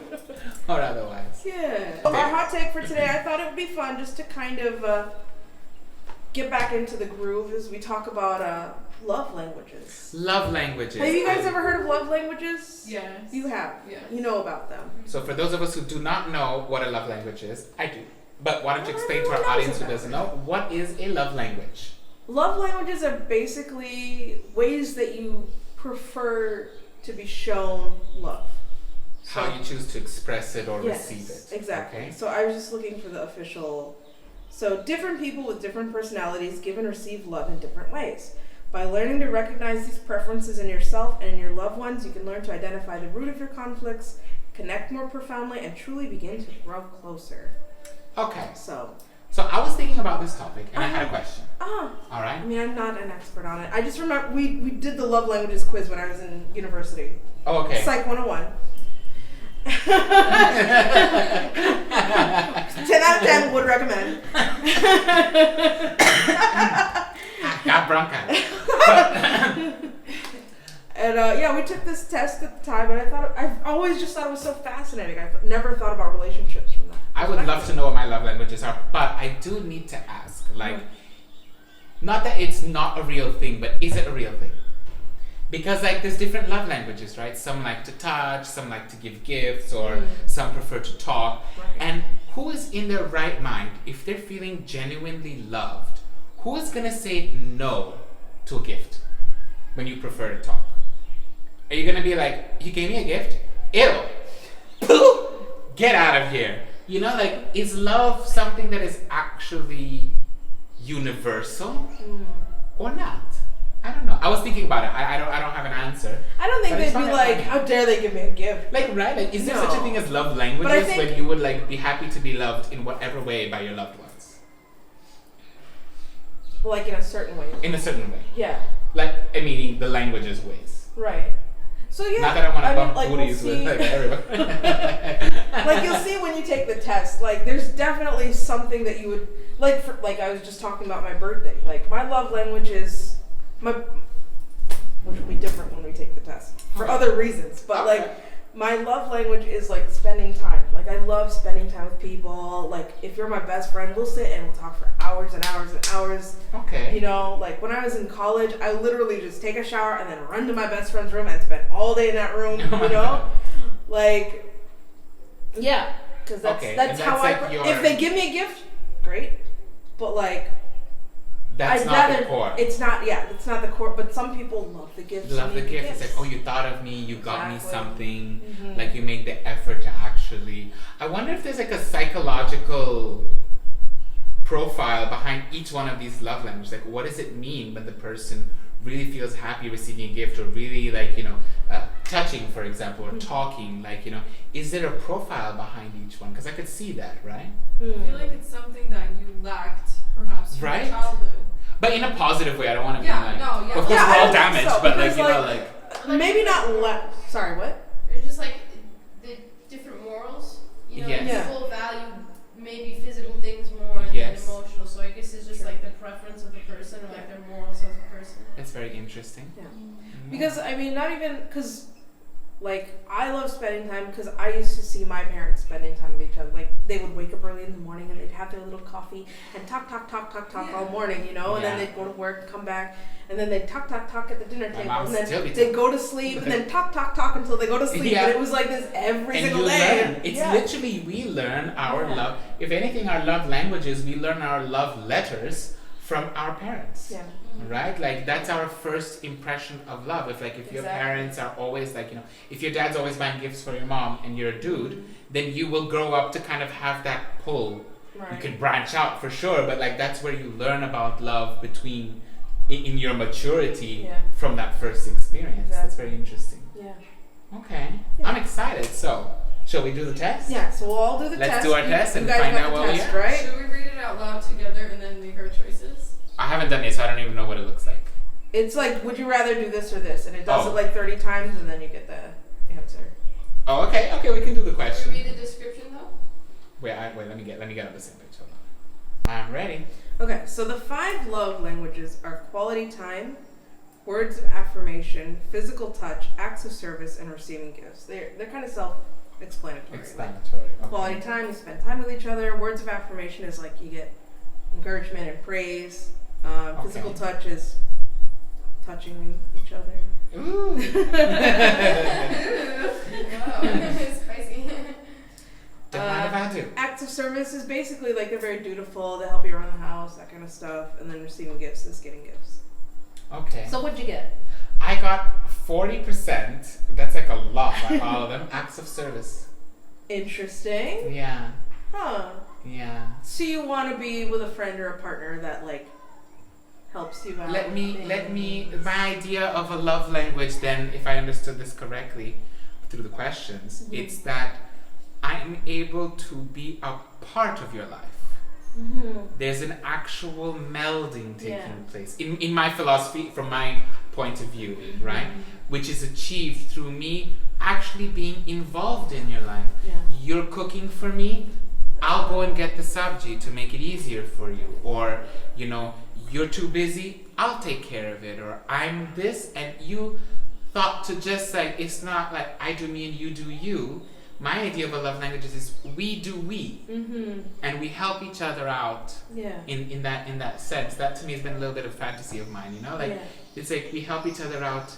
Speaker 1: or otherwise.
Speaker 2: Yeah. Our hot take for today, I thought it would be fun just to kind of get back into the groove as we talk about love languages.
Speaker 1: Love languages.
Speaker 2: Have you guys ever heard of love languages?
Speaker 3: Yes.
Speaker 2: You have.
Speaker 3: Yes.
Speaker 2: You know about them.
Speaker 1: So for those of us who do not know what a love language is, I do. But why don't you
Speaker 2: Well,
Speaker 1: explain to our
Speaker 2: everyone knows
Speaker 1: audience who
Speaker 2: about
Speaker 1: doesn't know, what is a love language?
Speaker 2: Love languages are basically ways that you prefer to be shown love.
Speaker 1: How you choose to express it or
Speaker 2: Yes,
Speaker 1: receive it.
Speaker 2: exactly.
Speaker 1: Okay?
Speaker 2: So I was just looking for the official. So different people with different personalities give and receive love in different ways. By learning to recognize these preferences in yourself and in your loved ones, you can learn to identify the root of your conflicts, connect more profoundly, and truly begin to grow closer.
Speaker 1: Okay.
Speaker 2: So,
Speaker 1: So I was thinking about this topic, and I had a question.
Speaker 2: All
Speaker 1: All right?
Speaker 2: I mean, I'm not an expert on it. I just remember we did the love languages quiz when I was in university.
Speaker 1: Oh, okay.
Speaker 2: Psych 101. 10 out of 10 would recommend.
Speaker 1: Got bronchitis.
Speaker 2: And we took this test at the time, and I've always just thought it was so fascinating. I've never thought about relationships from that.
Speaker 1: I would love to know what my love languages are, but I do need to ask, like, not that it's not a real thing, but is it a real thing? Because like there's different love languages, right? Some like to touch, some like to give gifts, or some prefer to talk.
Speaker 2: Right.
Speaker 1: And who is in their right mind, if they're feeling genuinely loved, who is gonna say no to a gift when you prefer to talk? Are you gonna be like, you gave me a gift? Ew. Pooh. get out of here. You know, like, is love something that is actually universal or not? I don't know. I was thinking about it. I don't have an answer.
Speaker 2: I don't think
Speaker 1: But
Speaker 2: they'd
Speaker 1: it's
Speaker 2: be
Speaker 1: funny.
Speaker 2: like, how dare they give me a gift?
Speaker 1: Like, right? Like, is there
Speaker 2: No.
Speaker 1: such a thing as love languages
Speaker 2: But I think-
Speaker 1: when you would like be happy to be loved in whatever way by your loved ones?
Speaker 2: Like in a certain way.
Speaker 1: In a certain way.
Speaker 2: Yeah.
Speaker 1: Like, I mean, the languages ways.
Speaker 2: Right. So yeah.
Speaker 1: Not that I want to bump
Speaker 2: like,
Speaker 1: booties
Speaker 2: we'll
Speaker 1: with
Speaker 2: see-
Speaker 1: like everybody.
Speaker 2: Like you'll see when you take the test, like there's definitely something that you would like. For, like I was just talking about my birthday. Like my love language is which will be different when we take the test for
Speaker 1: Okay.
Speaker 2: other reasons. But
Speaker 1: Okay.
Speaker 2: like my love language is like spending time. Like I love spending time with people. Like if you're my best friend, we'll sit and we'll talk for hours and hours and hours.
Speaker 1: Okay.
Speaker 2: You know, like when I was in college, I literally just take a shower and then run to my best friend's room and spend all day in that room.
Speaker 1: Oh my
Speaker 2: You know,
Speaker 1: God.
Speaker 2: like, yeah, because that's
Speaker 1: Okay,
Speaker 2: that's
Speaker 1: and
Speaker 2: how
Speaker 1: that's
Speaker 2: I.
Speaker 1: like your-
Speaker 2: If they give me a gift, great, but like,
Speaker 1: That's
Speaker 2: I'd
Speaker 1: not
Speaker 2: rather.
Speaker 1: the core.
Speaker 2: It's not. Yeah, it's not the core. But some people love the gift.
Speaker 1: Love the gift. It's like, oh, you thought of me, you got me
Speaker 2: Exactly.
Speaker 1: something.
Speaker 2: Mhm.
Speaker 1: Like you make the effort to actually. I wonder if there's like a psychological profile behind each one of these love languages. Like, what does it mean when the person really feels happy receiving a gift, or really like, you know, touching, for example, or talking? Like, you know, is there a profile behind each one? Because I could see that, right?
Speaker 3: I feel like it's something that you lacked perhaps from
Speaker 1: Right?
Speaker 3: your childhood.
Speaker 1: But in a positive way. I don't want to be
Speaker 3: Yeah,
Speaker 1: like.
Speaker 3: no, yeah.
Speaker 1: Of course,
Speaker 2: Yeah,
Speaker 1: we're
Speaker 2: I
Speaker 1: all
Speaker 2: don't think
Speaker 1: damaged,
Speaker 2: so,
Speaker 1: but like,
Speaker 2: because,
Speaker 1: you know,
Speaker 2: like,
Speaker 1: like.
Speaker 2: maybe not. Sorry, what?
Speaker 4: It's just like the different morals. You know,
Speaker 1: Yes.
Speaker 2: Yeah.
Speaker 4: people value maybe physical things more
Speaker 1: Yes.
Speaker 4: than emotional. So I guess it's just like the preference of the person or like their morals as a person.
Speaker 1: That's very interesting.
Speaker 2: Yeah.
Speaker 1: Mm.
Speaker 2: Because I mean, not even because, like, I love spending time because I used to see my parents spending time with each other. Like, they would wake up early in the morning and they'd have their little coffee and talk all morning, you know. And then
Speaker 1: Yeah.
Speaker 2: they'd go to work, come back, and then they'd talk at the dinner
Speaker 1: My
Speaker 2: table,
Speaker 1: mom
Speaker 2: and
Speaker 1: still
Speaker 2: then
Speaker 1: be
Speaker 2: they'd go to sleep, and then talk until they go to sleep.
Speaker 1: Yeah.
Speaker 2: And it was like this every
Speaker 1: And
Speaker 2: single
Speaker 1: you
Speaker 2: day.
Speaker 1: learn. It's
Speaker 2: Yeah.
Speaker 1: literally, we learn our
Speaker 2: Yeah.
Speaker 1: love. If anything, our love languages, we learn our love letters from our parents.
Speaker 2: Yeah.
Speaker 1: Right? Like, that's our first impression of love. If your
Speaker 2: Exactly.
Speaker 1: parents are always like, you know, if your dad's always buying gifts for your mom and you're a dude, then you will grow up to kind of have that pull.
Speaker 2: Right.
Speaker 1: You can branch out for sure, but like that's where you learn about love between in your maturity
Speaker 2: Yeah.
Speaker 1: from that first experience. That's very interesting.
Speaker 2: Yeah.
Speaker 1: Okay.
Speaker 2: Yeah.
Speaker 1: I'm excited. So, shall we do the test?
Speaker 2: Yeah. So we'll all do the
Speaker 1: Let's
Speaker 2: test.
Speaker 1: do our test and
Speaker 2: you guys
Speaker 1: find
Speaker 2: got
Speaker 1: out
Speaker 2: the
Speaker 1: what we
Speaker 2: test,
Speaker 1: are.
Speaker 2: right?
Speaker 3: Should we read it out loud together and then make our choices?
Speaker 1: I haven't done it, so I don't even know what it looks like.
Speaker 2: It's like, would you rather do this or this? And it does
Speaker 1: Oh.
Speaker 2: it like 30 times, and then you get the answer.
Speaker 1: Oh, okay. Okay, we can do the
Speaker 4: Should
Speaker 1: question.
Speaker 4: we read the description though?
Speaker 1: Wait, let me get on the same page. Hold on. I'm ready.
Speaker 2: Okay, so the 5 love languages are quality time, words of affirmation, physical touch, acts of service, and receiving gifts. They're kind of self-explanatory.
Speaker 1: Explanatory.
Speaker 2: Like,
Speaker 1: Okay.
Speaker 2: quality time, you spend time with each other. Words of affirmation is like you get encouragement and praise. Physical
Speaker 1: Okay.
Speaker 2: touch is touching each other.
Speaker 1: Ooh.
Speaker 4: Wow, spicy.
Speaker 1: Don't mind if I do.
Speaker 2: Acts of service is basically like they're very dutiful. They help you around the house, that kind of stuff. And then receiving gifts is getting gifts.
Speaker 1: Okay.
Speaker 2: So what'd you get?
Speaker 1: I got 40%. That's like a lot by all of them. Acts of service.
Speaker 2: Interesting.
Speaker 1: Yeah.
Speaker 2: Huh.
Speaker 1: Yeah.
Speaker 2: So you want to be with a friend or a partner that like helps you out.
Speaker 1: Let me,
Speaker 2: things.
Speaker 1: my idea of a love language then, if I understood this correctly through the questions,
Speaker 2: Mhm.
Speaker 1: it's that I'm able to be a part of your life.
Speaker 2: Mhm.
Speaker 1: There's an actual melding taking
Speaker 2: Yeah.
Speaker 1: place. In my philosophy, from my point of view, right? Which is achieved through me actually being involved in your life.
Speaker 2: Yeah.
Speaker 1: You're cooking for me, I'll go and get the sabji to make it easier for you. Or, you know, you're too busy, I'll take care of it. Or I'm this and you thought to just like, it's not like I do me and you do you. My idea of a love language is we do we.
Speaker 2: Mhm.
Speaker 1: And we help each other out
Speaker 2: Yeah.
Speaker 1: in that sense. That to me has been a little bit of fantasy of mine, you know? Like,
Speaker 2: Yeah.
Speaker 1: it's like we help each other out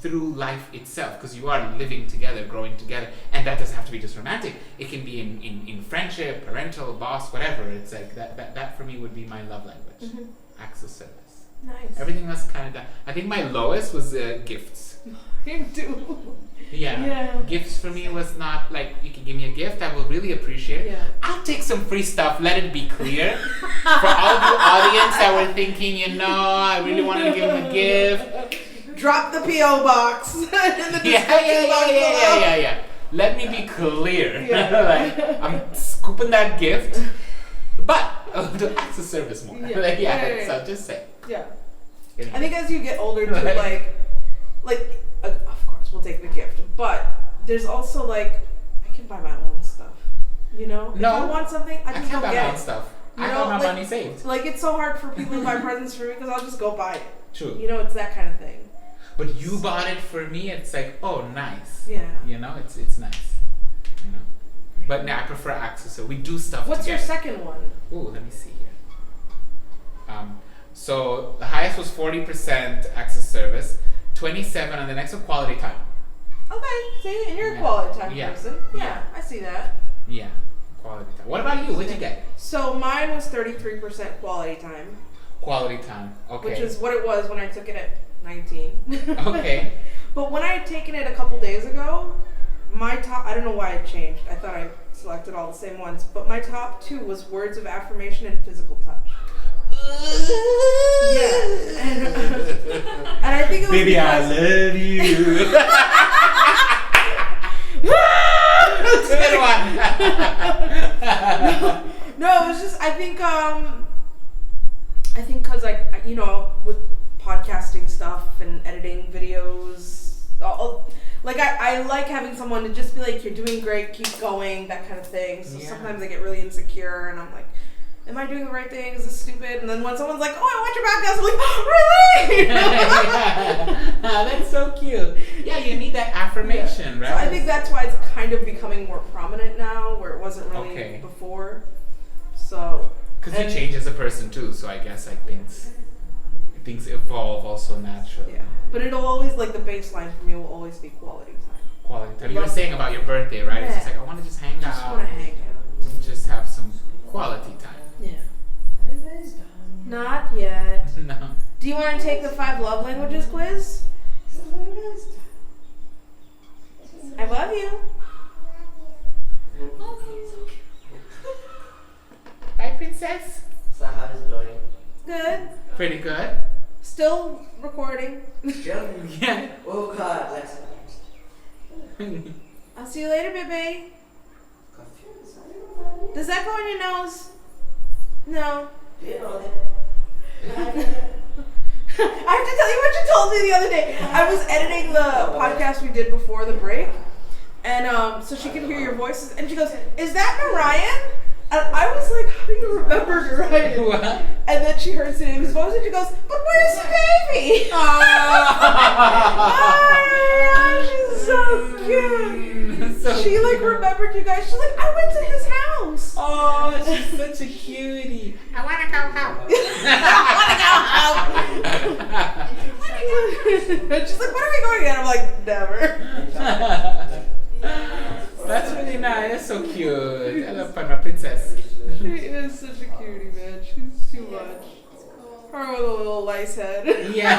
Speaker 1: through life itself, because you are living together, growing together, and that doesn't have to be just romantic. It can be in friendship, parental, boss, whatever. It's like that for me would be my love language.
Speaker 2: Mhm.
Speaker 1: Acts of service.
Speaker 2: Nice.
Speaker 1: Everything was kind of done. I think my lowest was gifts.
Speaker 2: You do.
Speaker 1: Yeah. Gifts for me was not like, you can give me a gift, I will really appreciate it.
Speaker 2: Yeah.
Speaker 1: I'll take some free stuff, let it be clear. For all the audience that were thinking, I really wanted to give him a gift.
Speaker 2: Drop the P.O. box. In the description box below.
Speaker 1: Yeah. Let me be clear.
Speaker 2: Yeah.
Speaker 1: Like, I'm scooping that gift, but the acts of service more.
Speaker 2: Yeah.
Speaker 1: So just say.
Speaker 2: Yeah. I think as you get older too, of course we'll take the gift, but there's also like, I can buy my own stuff. If I want something, I just
Speaker 1: can't
Speaker 2: go
Speaker 1: buy
Speaker 2: get
Speaker 1: my own
Speaker 2: it.
Speaker 1: stuff. I got my money saved.
Speaker 2: Like, it's so hard for people to buy presents for me because I'll just go buy it.
Speaker 1: True.
Speaker 2: It's that kind of thing.
Speaker 1: But you bought it for me, it's like, oh, nice.
Speaker 2: Yeah.
Speaker 1: It's nice. But now I prefer access, so we do stuff
Speaker 2: What's
Speaker 1: together.
Speaker 2: your second one?
Speaker 1: Ooh, let me see here. So the highest was 40% access service, 27 on the next one, quality time.
Speaker 2: Okay, see, and you're a quality time person.
Speaker 1: Yeah,
Speaker 2: I see that.
Speaker 1: Yeah, quality time. What about you? What'd you get?
Speaker 2: So mine was 33% quality time.
Speaker 1: Quality time, okay.
Speaker 2: Which is what it was when I took it at 19.
Speaker 1: Okay.
Speaker 2: But when I had taken it a couple days ago, my top, I don't know why it changed. I thought I selected all the same ones, but my top 2 was words of affirmation and physical touch. Yeah. And I think it was
Speaker 1: Baby, I love you. Good one.
Speaker 2: No, it was just, I think because with podcasting stuff and editing videos, I like having someone to just be like, you're doing great, keep going, that kind of thing. So sometimes I get really insecure and I'm like, am I doing the right thing? Is this stupid? And then when someone's like, oh, I want your podcast, I'm like, oh, really?
Speaker 1: That's so cute. Yeah, you need that affirmation, right?
Speaker 2: So I think that's why it's kind of becoming more prominent now, where it wasn't really before. So.
Speaker 1: Because you change as a person too, so I guess things evolve also naturally.
Speaker 2: Yeah. But it'll always, the baseline for me will always be quality time.
Speaker 1: Quality time. You were saying about your birthday, right?
Speaker 2: Yeah.
Speaker 1: It's just like, I want to just hang out.
Speaker 2: Just want to hang out.
Speaker 1: And just have some quality time.
Speaker 2: Yeah. Not yet.
Speaker 1: No.
Speaker 2: Do you want to take the 5 love languages quiz? I love you.
Speaker 1: Hi, princess.
Speaker 5: So how's it going?
Speaker 2: Good.
Speaker 1: Pretty good.
Speaker 2: Still recording.
Speaker 1: Yeah.
Speaker 5: Oh God, let's.
Speaker 2: I'll see you later, baby. Does that go on your nose? No. I have to tell you what you told me the other day. I was editing the podcast we did before the break, and so she could hear your voices, and she goes, "Is that Narayan?" And I was like, "How do you remember Narayan?"
Speaker 1: What?
Speaker 2: And then she heard his voice, and she goes, "But where's the baby?" Oh, she's so cute. She remembered you guys. She's like, "I went to his house."
Speaker 1: Oh, she's such a cutie. I want to go home.
Speaker 2: And she's like, "When are we going again?" I'm like, "Never."
Speaker 1: That's really nice. That's so cute. I love my princess.
Speaker 2: She is such a cutie, man. She's too much. Her with a little lice head.
Speaker 1: Yeah.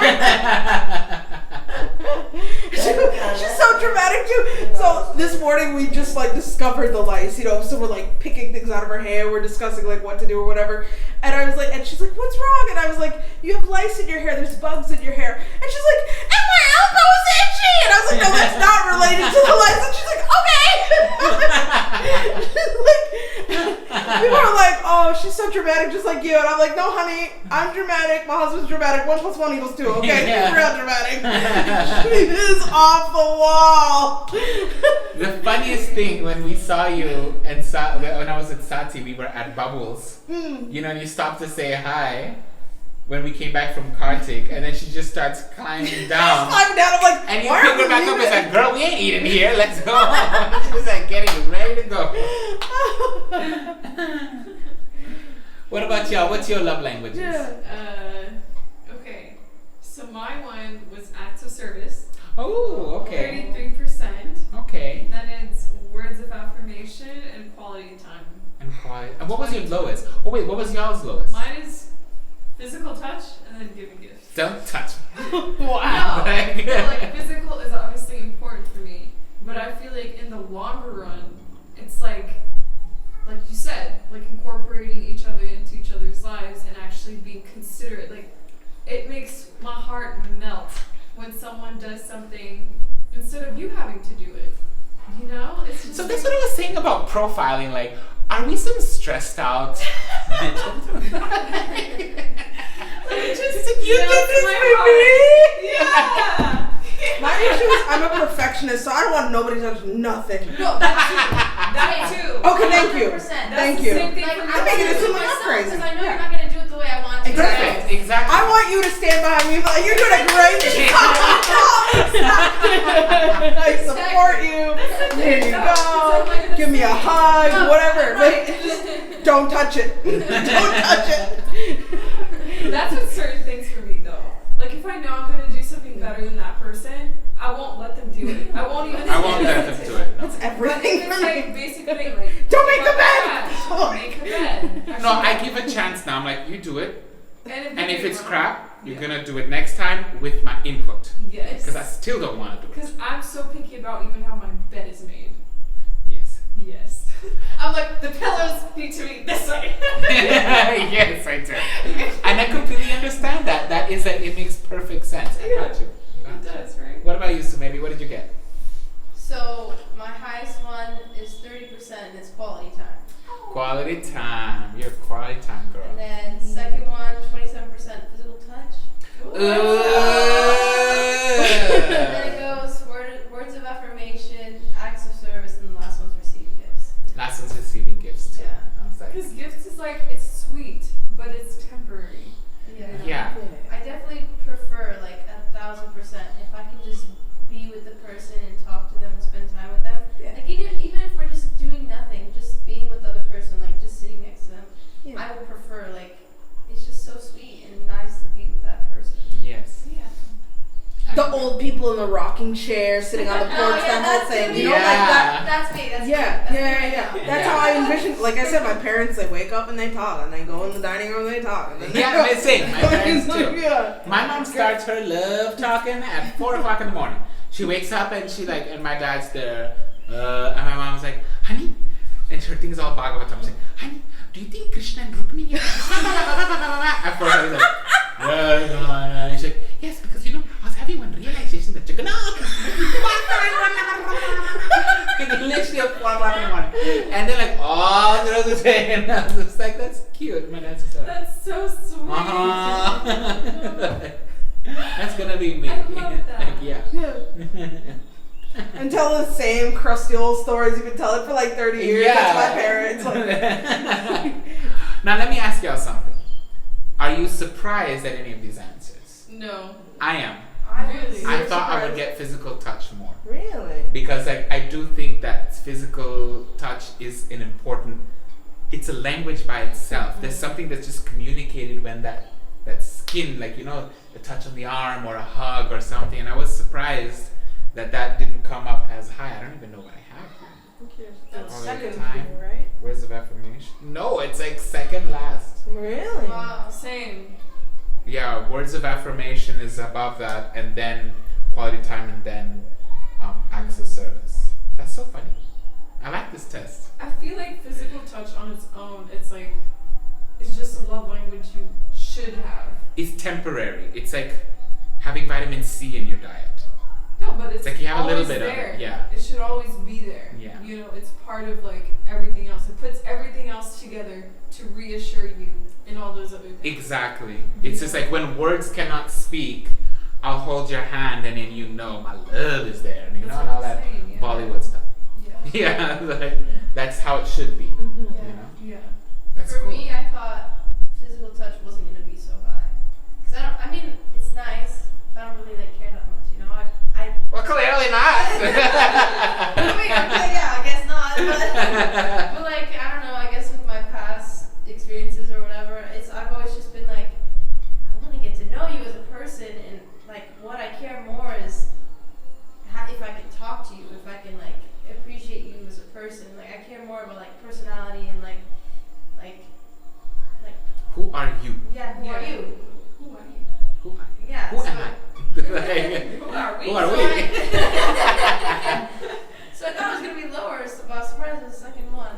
Speaker 2: She's so dramatic too. So this morning we just discovered the lice, so we're picking things out of her hair. We're discussing what to do or whatever. And I was like, and she's like, "What's wrong?" And I was like, "You have lice in your hair. There's bugs in your hair." And she's like, "And my elbow is itchy." And I was like, "No, that's not related to the lice." And she's like, "Okay." People are like, "Oh, she's so dramatic, just like you." And I'm like, "No, honey, I'm dramatic. My husband's dramatic. 1 + 1 = 2. Okay,
Speaker 1: Yeah.
Speaker 2: she's real dramatic." She is off the wall.
Speaker 1: The funniest thing when we saw you and when I was at Sati, we were at Bubbles. And you stopped to say hi when we came back from Kartik, and then she just starts climbing down.
Speaker 2: I'm down. I'm like,
Speaker 1: And you
Speaker 2: "Why
Speaker 1: pick
Speaker 2: are
Speaker 1: her
Speaker 2: we
Speaker 1: back up and
Speaker 2: leaving?"
Speaker 1: it's like, "Girl, we ain't eating here. Let's go." She's getting ready to go. What about y'all? What's your love languages?
Speaker 3: Okay. So my one was acts of service.
Speaker 1: Oh, okay.
Speaker 3: 33%.
Speaker 1: Okay.
Speaker 3: Then it's words of affirmation and quality time.
Speaker 1: And quiet. And what was your lowest? Oh wait, what was y'all's lowest?
Speaker 3: Mine is Physical touch and then giving gifts.
Speaker 1: Don't touch me.
Speaker 2: Wow.
Speaker 3: Like physical is obviously important for me, but I feel like in the longer run, it's like you said, like incorporating each other into each other's lives and actually being considerate. Like it makes my heart melt when someone does something instead of you having to do it. You know? It's just
Speaker 1: So that's what I was saying about profiling. Like, are we some stressed out bitches? You did this for me?
Speaker 3: Yeah.
Speaker 2: My issue is I'm a perfectionist, so I don't want nobody to touch nothing.
Speaker 3: No, that too.
Speaker 2: Okay, thank you.
Speaker 4: 100%.
Speaker 2: Thank
Speaker 3: the
Speaker 2: you.
Speaker 3: same thing
Speaker 4: Like,
Speaker 3: for me.
Speaker 2: I'm making it seem like I'm
Speaker 4: myself,
Speaker 2: crazy.
Speaker 4: because I know
Speaker 2: Yeah.
Speaker 4: you're not gonna do it the way I want to.
Speaker 1: Perfect, exactly.
Speaker 2: I want you to stand behind me, but you're doing a great job. I support you. Here you go. Give me a hug, whatever. But just don't touch it. Don't touch it.
Speaker 3: That's with certain things for me though. Like if I know I'm gonna do something better than that person, I won't let them do it. I won't even.
Speaker 1: I won't let them do it. No.
Speaker 2: That's everything
Speaker 3: It's
Speaker 2: for
Speaker 3: like
Speaker 2: me.
Speaker 3: basic thing like
Speaker 2: Don't make the bed.
Speaker 3: Don't make the bed.
Speaker 1: No, I give a chance now. I'm like, you do it.
Speaker 3: And
Speaker 1: And if it's
Speaker 3: wrong,
Speaker 1: crap, you're
Speaker 3: yeah.
Speaker 1: gonna do it next time with my input.
Speaker 3: Yes.
Speaker 1: Because I still don't want to do it.
Speaker 3: Because I'm so picky about even how my bed is made.
Speaker 1: Yes.
Speaker 3: Yes. I'm like, the pillows need to be this way.
Speaker 1: Yes, I do. And I completely understand that. That is that it makes perfect sense. I got you.
Speaker 3: It does, right?
Speaker 1: What about you, Sumebi? What did you get?
Speaker 4: So my highest one is 30% and it's quality time.
Speaker 1: Quality time. You're a quality time girl.
Speaker 4: And then second one, 27% physical touch. And then it goes words of affirmation, acts of service, and the last one's receiving gifts.
Speaker 1: Last one's receiving gifts too.
Speaker 4: Yeah.
Speaker 1: I was like,
Speaker 3: Because gifts is like, it's sweet, but it's temporary.
Speaker 1: yeah.
Speaker 4: I definitely prefer like 1,000% if I can just be with the person and talk to them and spend time with them.
Speaker 2: Yeah.
Speaker 4: Like even if we're just doing nothing, just being with the other person, like just sitting next to them,
Speaker 2: Yeah.
Speaker 4: I would prefer like it's just so sweet and nice to be with that person.
Speaker 1: Yes.
Speaker 3: Yeah.
Speaker 2: The old people in the rocking chair sitting on the porch,
Speaker 4: Oh, yeah,
Speaker 2: that whole
Speaker 4: that's
Speaker 2: thing.
Speaker 4: me.
Speaker 2: You know, like that.
Speaker 4: That's me. That's
Speaker 2: Yeah,
Speaker 4: me.
Speaker 2: yeah. That's
Speaker 1: Yeah.
Speaker 2: how I envision. Like I said, my parents, they wake up and they talk, and they go in the dining room and they talk. And then
Speaker 1: Yeah, the same. My parents too.
Speaker 2: Yeah.
Speaker 1: My mom starts her love talking at 4 o'clock in the morning. She wakes up and she like, and my dad's there, and my mom's like, honey, and her thing's all Bhagavatam. She's like, honey, do you think Krishna and Rukmini are at first I was like, she's like, yes, because you know, I was having one realization that Jagannath literally at 4 o'clock in the morning. And then like all the rest of the day, and I was just like, that's cute. My dad's just like,
Speaker 3: That's so sweet.
Speaker 1: That's gonna be me.
Speaker 3: I love that.
Speaker 1: Like, yeah.
Speaker 2: Yeah. And tell the same crusty old stories you've been telling for like 30 years. That's my parents. Like,
Speaker 1: Now let me ask y'all something. Are you surprised at any of these answers?
Speaker 3: No.
Speaker 1: I am.
Speaker 3: Really?
Speaker 1: I thought I would get physical touch more.
Speaker 2: really?
Speaker 1: Because I do think that physical touch is an important, it's a language by itself. There's something that's just communicated when that skin, like, you know, the touch on the arm or a hug or something. And I was surprised that didn't come up as high. I don't even know what I have here.
Speaker 2: That's
Speaker 1: All the
Speaker 2: second
Speaker 1: time.
Speaker 2: thing, right?
Speaker 1: Words of affirmation. No, it's like second last.
Speaker 2: Really?
Speaker 4: Wow.
Speaker 3: Same.
Speaker 1: Yeah, words of affirmation is above that, and then quality time, and then acts of service. That's so funny. I like this test.
Speaker 3: I feel like physical touch on its own, it's just a love language you should have.
Speaker 1: It's temporary. It's like having vitamin C in your diet.
Speaker 3: No, but it's
Speaker 1: like you have a little
Speaker 3: always
Speaker 1: bit of it,
Speaker 3: there.
Speaker 1: yeah.
Speaker 3: It should always be there.
Speaker 1: Yeah.
Speaker 3: You know, it's part of like everything else. It puts everything else together to reassure you in all those other things.
Speaker 1: Exactly. It's just like when words cannot speak, I'll hold your hand and then you know my love is there. And you
Speaker 3: That's
Speaker 1: know, and
Speaker 3: what
Speaker 1: all
Speaker 3: I'm
Speaker 1: that
Speaker 3: saying, yeah.
Speaker 1: Bollywood stuff.
Speaker 3: Yeah.
Speaker 1: Yeah, like, that's how it should be.
Speaker 2: Mm-hmm.
Speaker 1: You know?
Speaker 3: Yeah.
Speaker 1: That's
Speaker 4: For
Speaker 1: cool.
Speaker 4: me, I thought physical touch wasn't gonna be so high. Cause I mean, it's nice, but I don't really like care that much. You know, I
Speaker 1: Well, clearly not.
Speaker 4: I mean, yeah, I guess not. But like, I don't know. I guess with my past experiences or whatever, I've always just been like, I want to get to know you as a person, and like, what I care more is if I can talk to you, if I can like appreciate you as a person. Like, I care more about like personality and like.
Speaker 1: Who are you?
Speaker 4: Yeah, who are you?
Speaker 3: Who are you?
Speaker 1: Who are you?
Speaker 4: Yeah.
Speaker 1: Who am I?
Speaker 3: Who are we?
Speaker 1: Who are we?
Speaker 4: So I thought it was gonna be lower, so I was surprised with the second one.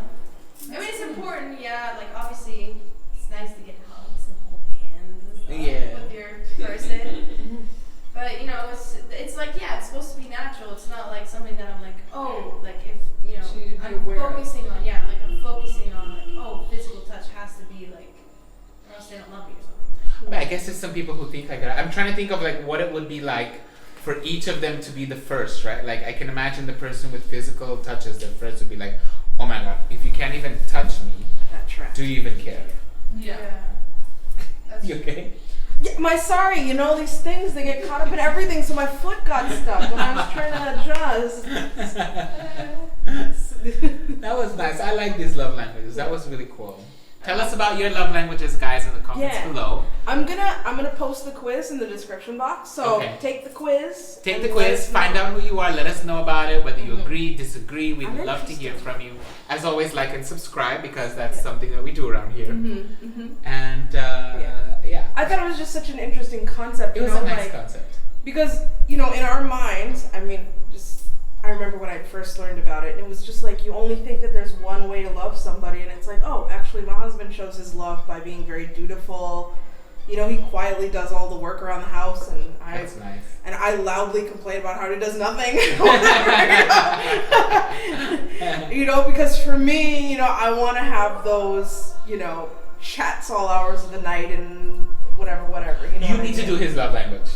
Speaker 4: I mean, it's important, yeah. Like obviously, it's nice to get hugs and hold hands and stuff with your person. But you know, it's like it's supposed to be natural. It's not like something that I'm like, oh, like if you know,
Speaker 3: So you need to be
Speaker 4: I'm
Speaker 3: aware of.
Speaker 4: focusing on I'm focusing on like, oh, physical touch has to be like, or else they don't love me or something.
Speaker 1: But I guess there's some people who think like that. I'm trying to think of like what it would be like for each of them to be the first, right? Like I can imagine the person with physical touches, their first would be like, oh my god, if you can't even touch me,
Speaker 2: That track.
Speaker 1: do you even care?
Speaker 3: Yeah.
Speaker 4: That's
Speaker 1: You okay?
Speaker 2: Yeah, sorry, you know, these things, they get caught up in everything, so my foot got stuck when I was trying to adjust.
Speaker 1: That was nice. I like these love languages. That was really cool. Tell us about your love languages, guys, in the comments
Speaker 2: Yeah.
Speaker 1: below.
Speaker 2: I'm gonna post the quiz in the description box, so
Speaker 1: Okay.
Speaker 2: take the quiz.
Speaker 1: Take
Speaker 2: and
Speaker 1: the
Speaker 2: let
Speaker 1: quiz,
Speaker 2: us
Speaker 1: find
Speaker 2: know.
Speaker 1: out who you are, let us know about it, whether you
Speaker 2: Mhm.
Speaker 1: agree, disagree. We'd
Speaker 2: I'm
Speaker 1: love to hear
Speaker 2: interested.
Speaker 1: from you. As always, like and subscribe because that's something that we do around here. And yeah.
Speaker 2: I thought it was just such an interesting concept,
Speaker 1: It
Speaker 2: you
Speaker 1: was
Speaker 2: know,
Speaker 1: a nice
Speaker 2: like,
Speaker 1: concept.
Speaker 2: because, you know, in our minds, I mean, I remember when I first learned about it, and it was just like, you only think that there's one way to love somebody, and it's like, oh, actually, my husband shows his love by being very dutiful. You know, he quietly does all the work around the house, and
Speaker 1: That's nice.
Speaker 2: I loudly complain about how he does nothing. You know, because for me, you know, I want to have those, you know, chats all hours of the night and whatever. You know,
Speaker 1: You
Speaker 2: what I
Speaker 1: need to
Speaker 2: mean?
Speaker 1: do his love language.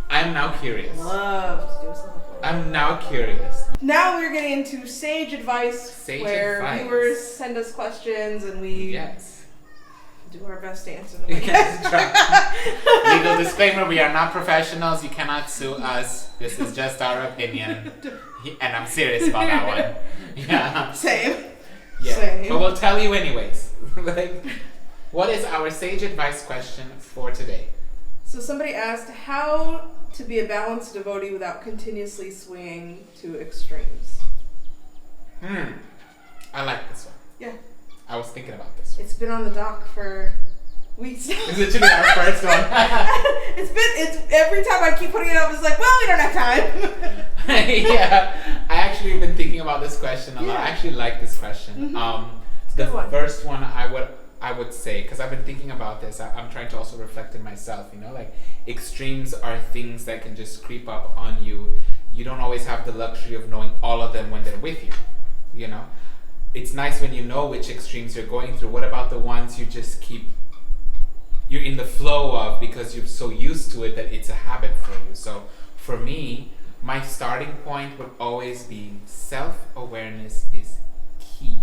Speaker 1: I'm now curious.
Speaker 2: Love to do something.
Speaker 1: I'm now curious.
Speaker 2: Now we're getting into sage advice,
Speaker 1: Sage
Speaker 2: where
Speaker 1: advice.
Speaker 2: viewers send us questions and we
Speaker 1: Yes.
Speaker 2: do our best to answer them.
Speaker 1: Legal disclaimer, we are not professionals. You cannot sue us. This is just our opinion. And I'm serious about that one. Yeah.
Speaker 2: Same.
Speaker 1: Yeah.
Speaker 2: Same.
Speaker 1: But we'll tell you anyways. Like, what is our sage advice question for today?
Speaker 2: So somebody asked how to be a balanced devotee without continuously swinging to extremes.
Speaker 1: I like this one.
Speaker 2: Yeah.
Speaker 1: I was thinking about this one.
Speaker 2: It's been on the dock for weeks.
Speaker 1: It's literally our first one.
Speaker 2: it's every time I keep putting it up, it's like, well, we don't have time.
Speaker 1: Yeah. I actually have been thinking about this question a lot.
Speaker 2: Yeah.
Speaker 1: I actually like this question.
Speaker 2: It's a
Speaker 1: The
Speaker 2: good one.
Speaker 1: first one I would say, because I've been thinking about this, I'm trying to also reflect in myself, you know, like extremes are things that can just creep up on you. You don't always have the luxury of knowing all of them when they're with you, you know. It's nice when you know which extremes you're going through. What about the ones you're in the flow of because you're so used to it that it's a habit for you? So for me, my starting point would always be self-awareness is key.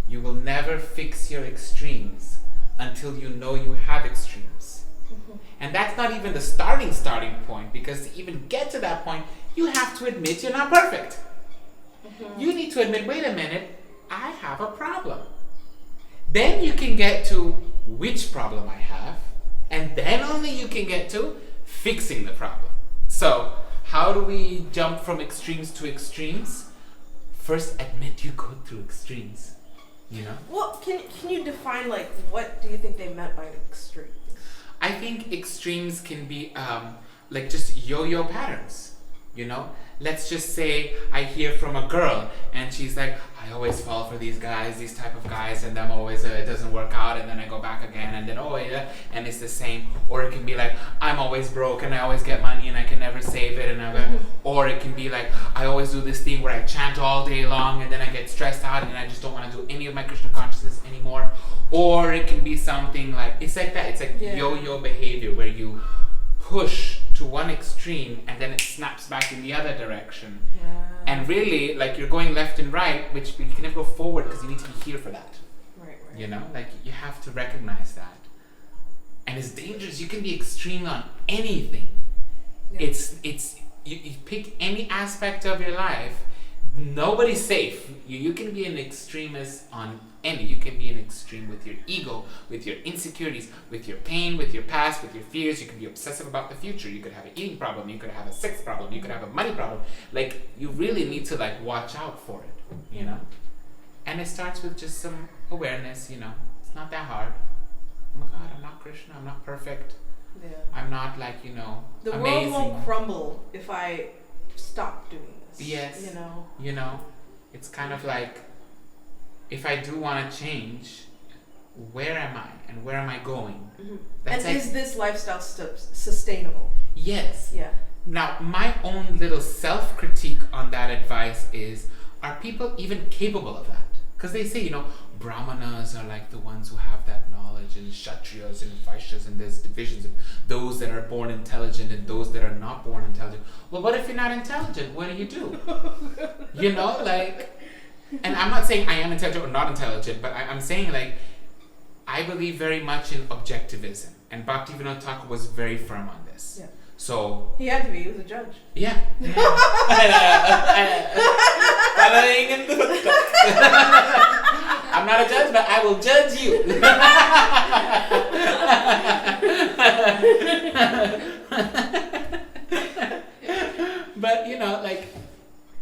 Speaker 1: You will never fix your extremes until you know you have extremes. And that's not even the starting point, because to even get to that point, you have to admit you're not perfect. You need to admit, wait a minute, I have a problem. Then you can get to which problem I have, and then only you can get to fixing the problem. So, how do we jump from extremes to extremes? First, admit you go through extremes. You know?
Speaker 2: Well, can you define, like, what do you think they meant by extreme?
Speaker 1: I think extremes can be like just yo-yo patterns, you know? Let's just say I hear from a girl and she's like, I always fall for these type of guys, and them always, it doesn't work out, and then I go back again, and then, oh yeah, and it's the same. Or it can be like, I'm always broke and I always get money and I can never save it, and or it can be like, I always do this thing where I chant all day long and then I get stressed out and I just don't want to do any of my Krishna consciousness anymore. Or it can be something like, it's like that, it's like yo-yo behavior where you push to one extreme and then it snaps back in the other direction. And really, like, you're going left and right, which you can never go forward because you need to be here for that.
Speaker 2: Right.
Speaker 1: You know, like, you have to recognize that. And it's dangerous. You can be extreme on anything.
Speaker 2: Yeah.
Speaker 1: You pick any aspect of your life, nobody's safe. You can be an extremist on any. You can be an extreme with your ego, with your insecurities, with your pain, with your past, with your fears. You can be obsessive about the future. You could have an eating problem. You could have a sex problem. You could have a money problem. Like, you really need to, like, watch out for it, you know? And it starts with just some awareness, you know? It's not that hard. Oh my God, I'm not Krishna. I'm not perfect.
Speaker 2: Yeah.
Speaker 1: I'm not like,
Speaker 2: The
Speaker 1: amazing.
Speaker 2: world won't crumble if I stop doing this.
Speaker 1: Yes.
Speaker 2: You know?
Speaker 1: It's kind of like, if I do want to change, where am I and where am I going?
Speaker 2: Mm-hmm.
Speaker 1: That's
Speaker 2: And
Speaker 1: like,
Speaker 2: is this lifestyle sustainable?
Speaker 1: yes.
Speaker 2: Yeah.
Speaker 1: Now, my own little self-critique on that advice is, are people even capable of that? Because they say, brahmanas are like the ones who have that knowledge, and kshatriyas and vaishyas, and there's divisions, and those that are born intelligent and those that are not born intelligent. Well, what if you're not intelligent? What do? And I'm not saying I am intelligent or not intelligent, but I'm saying, I believe very much in objectivism, and Bhaktivinoda Thakur was very firm on this.
Speaker 2: Yeah.
Speaker 1: So
Speaker 2: he had to be. He was a judge.
Speaker 1: yeah. Following in the footsteps. I'm not a judge, but I will judge you. But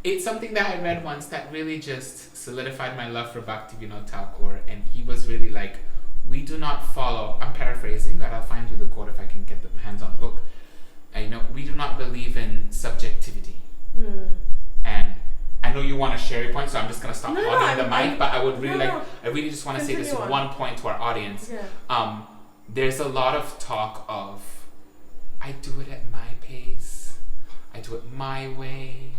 Speaker 1: it's something that I read once that really just solidified my love for Bhaktivinoda Thakur, and he was really like, we do not follow, I'm paraphrasing, but I'll find you the quote if I can get the hands on the book. We do not believe in subjectivity. And I know you want to share your point, so I'm just going to stop hogging the mic, but I would really I really just want to say this one point to our audience.
Speaker 2: Yeah.
Speaker 1: There's a lot of talk of, I do it at my pace, I do it my way,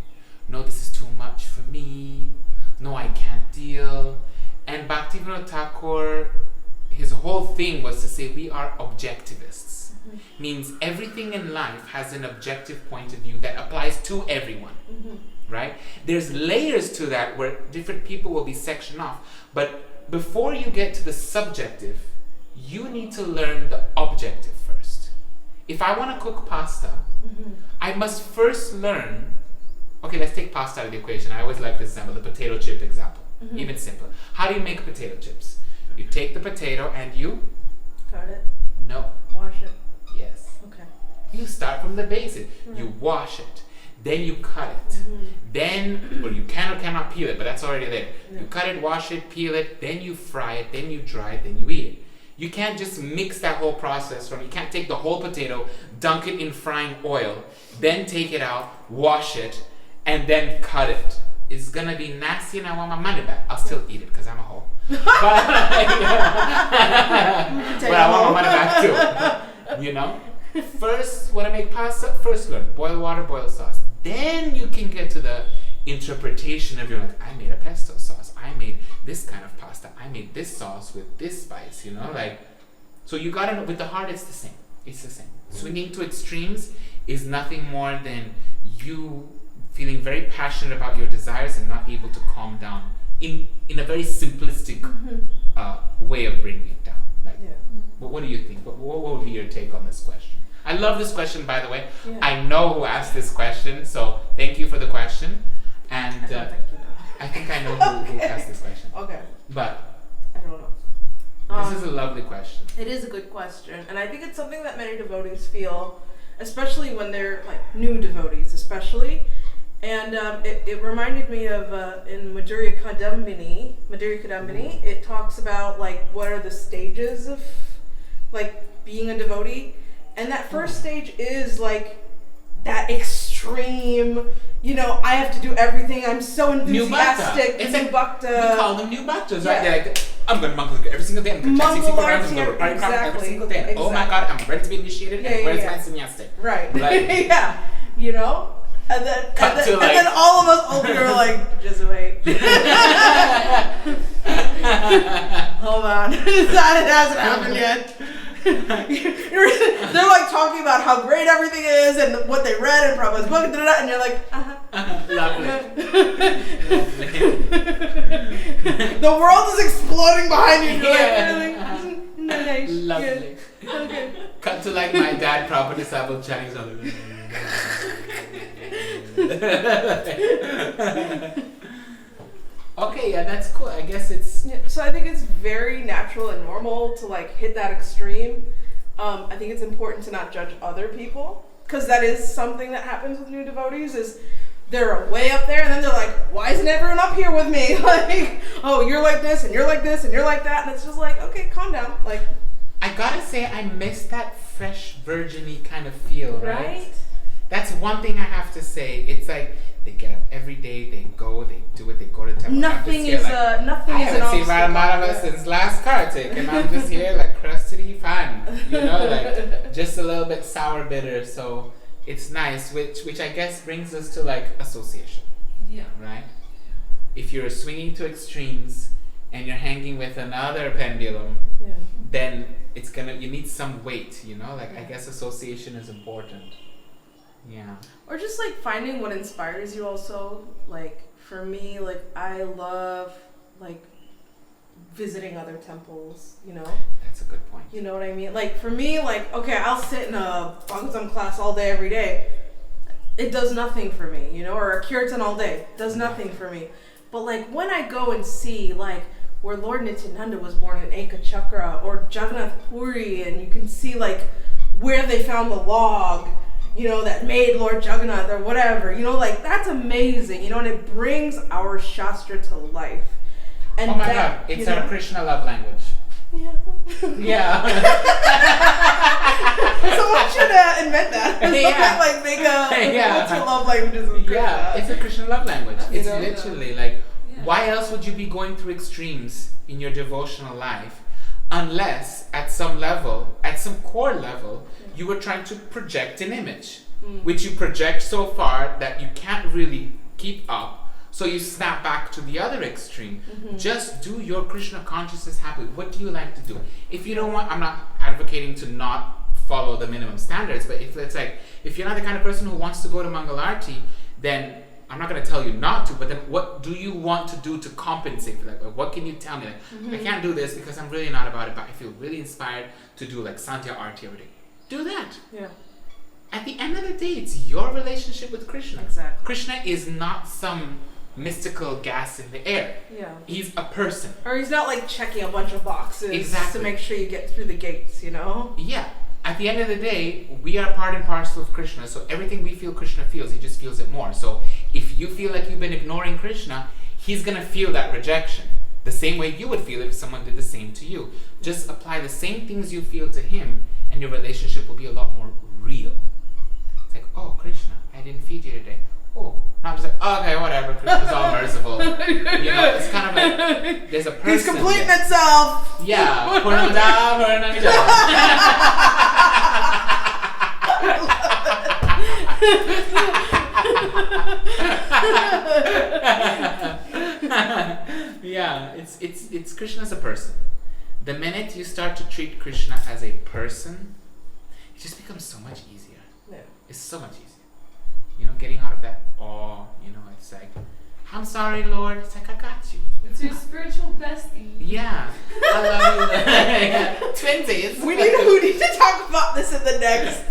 Speaker 1: no, this is too much for me, no, I can't deal. And Bhaktivinoda Thakur, his whole thing was to say we are objectivists. Means everything in life has an objective point of view that applies to everyone. Right? There's layers to that where different people will be sectioned off. But before you get to the subjective, you need to learn the objective first. If I want to cook pasta, I must first learn, okay, let's take pasta out of the equation. I always like this example, the potato chip example. Even simple. How do you make potato chips? You take the potato and you?
Speaker 2: Cut it.
Speaker 1: No.
Speaker 2: Wash it.
Speaker 1: Yes.
Speaker 2: Okay.
Speaker 1: You start from the basic. You wash it. Then you cut it. Then, well, you can or cannot peel it, but that's already there.
Speaker 2: Yeah.
Speaker 1: You cut it, wash it, peel it, then you fry it, then you dry it, then you eat it. You can't just mix that whole process you can't take the whole potato, dunk it in frying oil, then take it out, wash it, and then cut it. It's gonna be nasty and I want my money back. I'll still eat it because I'm a hoe. But I want my money back too. First, when I make pasta, first learn. Boil water, boil sauce. Then you can get to the interpretation of I made a pesto sauce. I made this kind of pasta. I made this sauce with this spice, So you gotta know, with the heart, it's the same. It's the same. Swinging to extremes is nothing more than you feeling very passionate about your desires and not able to calm down in a very simplistic way of bringing it down. What do you think? What would be your take on this question? I love this question, by the way.
Speaker 2: Yeah.
Speaker 1: I know who asked this question, so thank you for the question. And I think I know who asked this question.
Speaker 2: Okay.
Speaker 1: But
Speaker 2: I don't know.
Speaker 1: this is a lovely question.
Speaker 2: It is a good question, and I think it's something that many devotees feel, especially when they're new devotees, especially. And it reminded me of in Madhurya Kadambini, it talks about what are the stages of being a devotee, and that first stage is that extreme. I have to do everything. I'm so enthusiastic.
Speaker 1: It's
Speaker 2: new bhakta.
Speaker 1: We call them new bhaktas, right? They're I'm going to Mangal every single day. I'm going to chant 64 rounds of Guru Parikrama every single day.
Speaker 2: Exactly.
Speaker 1: Oh my God, I'm ready to be initiated. And where's my sannyastic?
Speaker 2: Right.
Speaker 1: Yeah.
Speaker 2: And then all of us older are just wait. Hold on. It hasn't happened yet. They're talking about how great everything is and what they read in Prabhupada's book, and you're
Speaker 1: Lovely.
Speaker 2: The world is exploding behind you. You're
Speaker 1: Yeah.
Speaker 2: Nice.
Speaker 1: Lovely.
Speaker 2: Yeah. Okay.
Speaker 1: Cut to my dad, Prabhupada disciple, chanting something. Okay, yeah, that's cool. I guess it's...
Speaker 2: Yeah, so I think it's very natural and normal to hit that extreme. I think it's important to not judge other people, because that is something that happens with new devotees, is they're way up there and then they're like, why isn't everyone up here with me? Oh, you're like this and you're like this and you're like that, and it's just okay, calm down.
Speaker 1: I gotta say, I miss that fresh, virgin-y kind of feel, right? That's one thing I have to say. It's like they get up every day, they go, they do it, they go to temple.
Speaker 2: Nothing is an obstacle.
Speaker 1: I haven't seen Radha since last Kartik, and I'm just here like crusty fun, like just a little bit sour bitter. So it's nice, which I guess brings us to like association.
Speaker 3: Yeah.
Speaker 1: Right. If you're swinging to extremes and you're hanging with another pendulum, then you need some weight. I guess association is important. Yeah.
Speaker 2: Or just like finding what inspires you also. Like for me, like I love like visiting other temples,
Speaker 1: That's a good point.
Speaker 2: You know what I mean? Like for me, like, okay, I'll sit in a Bhagavatam class all day, every day. It does nothing for me, or a kirtan all day. Does nothing for me. But like when I go and see like where Lord Nityananda was born in Ekachakra or Jagannath Puri, and you can see like where they found the log, that made Lord Jagannath or whatever, like that's amazing, and it brings our Shastra to life. And
Speaker 1: oh my God, it's our Krishna love language.
Speaker 2: Yeah.
Speaker 1: Yeah.
Speaker 2: Someone should invent that.
Speaker 1: Yeah.
Speaker 2: Like make what's your love languages of Krishna?
Speaker 1: Yeah, it's a Krishna love language. It's
Speaker 2: know?
Speaker 1: literally like, why else would you be going through extremes in your devotional life unless at some level, at some core level, you were trying to project an image, which you project so far that you can't really keep up. So you snap back to the other extreme. Just do your Krishna consciousness habit. What do you like to do? If you don't want, I'm not advocating to not follow the minimum standards, but if you're not the kind of person who wants to go to Mangalarti, then I'm not going to tell you not to, but then what do you want to do to compensate for that? Like, what can you tell me? Like, I can't do this because I'm really not about it, but I feel really inspired to do like Sandhya Aarti every day. Do that.
Speaker 2: Yeah.
Speaker 1: At the end of the day, it's your relationship with Krishna.
Speaker 2: Exactly.
Speaker 1: Krishna is not some mystical gas in the air.
Speaker 2: Yeah.
Speaker 1: He's a person.
Speaker 2: Or he's not like checking a bunch of boxes
Speaker 1: to
Speaker 2: make sure you get through the gates,
Speaker 1: Yeah. At the end of the day, we are part and parcel of Krishna, so everything we feel Krishna feels, he just feels it more. So if you feel like you've been ignoring Krishna, he's going to feel that rejection. The same way you would feel if someone did the same to you. Just apply the same things you feel to him, and your relationship will be a lot more real. It's like, oh, Krishna, I didn't feed you today. Oh, now I'm just like, okay, whatever, Krishna's all merciful. It's kind of like, there's a person.
Speaker 2: He's completing itself.
Speaker 1: Yeah. Purnamada, Purnamida. Yeah, it's Krishna as a person. The minute you start to treat Krishna as a person, it just becomes so much easier.
Speaker 2: Yeah.
Speaker 1: It's so much easier. Getting out of that awe, it's like, I'm sorry, Lord. It's like, I got you.
Speaker 3: It's your spiritual bestie.
Speaker 1: Yeah. I love you. Yeah. Twinsies.
Speaker 2: We need to talk about this in the next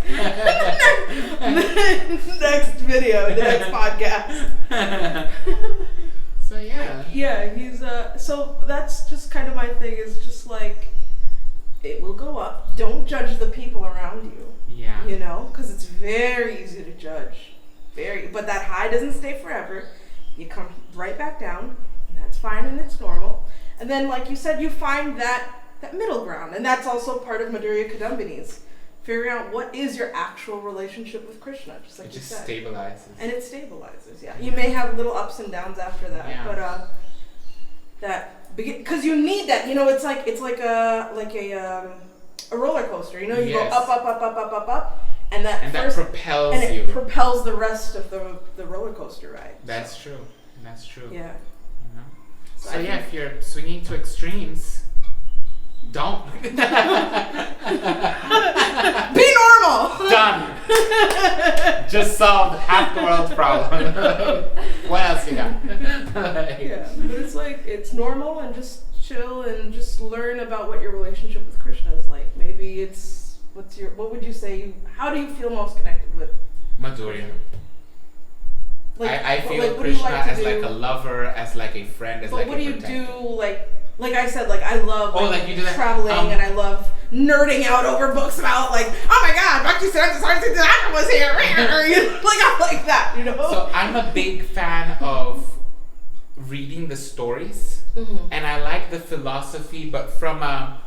Speaker 2: video, the next podcast.
Speaker 1: So yeah.
Speaker 2: Yeah, he's so that's just kind of my thing, is just like, it will go up. Don't judge the people around you.
Speaker 1: Yeah.
Speaker 2: Because it's very easy to judge. But that high doesn't stay forever. You come right back down, and that's fine and it's normal. And then, like you said, you find that middle ground, and that's also part of Madhurya Kadambini's. Figuring out what is your actual relationship with Krishna, just like you said.
Speaker 1: It just stabilizes.
Speaker 2: And it stabilizes, yeah. You may have little ups and downs after that, but because you need that. It's like a roller coaster. You go up. And that
Speaker 1: propels
Speaker 2: and
Speaker 1: you.
Speaker 2: It propels the rest of the roller coaster ride.
Speaker 1: That's true.
Speaker 2: Yeah.
Speaker 1: So if you're swinging to extremes, don't.
Speaker 2: Be normal.
Speaker 1: Done. Just solved half the world's problem. What else you got?
Speaker 2: Yeah, but it's normal, and just chill and just learn about what your relationship with Krishna is like. Maybe what would you say? How do you feel most connected with
Speaker 1: Madhurya? I feel
Speaker 2: what
Speaker 1: Krishna
Speaker 2: like
Speaker 1: as like a lover, as like a friend, as like a
Speaker 2: what do you
Speaker 1: protector.
Speaker 2: do? Like I said, I love
Speaker 1: you do that,
Speaker 2: traveling, and I love nerding out over books about oh my God, Bhakti Siddhanta was here. I like that,
Speaker 1: So I'm a big fan of reading the stories, and I like the philosophy, but from a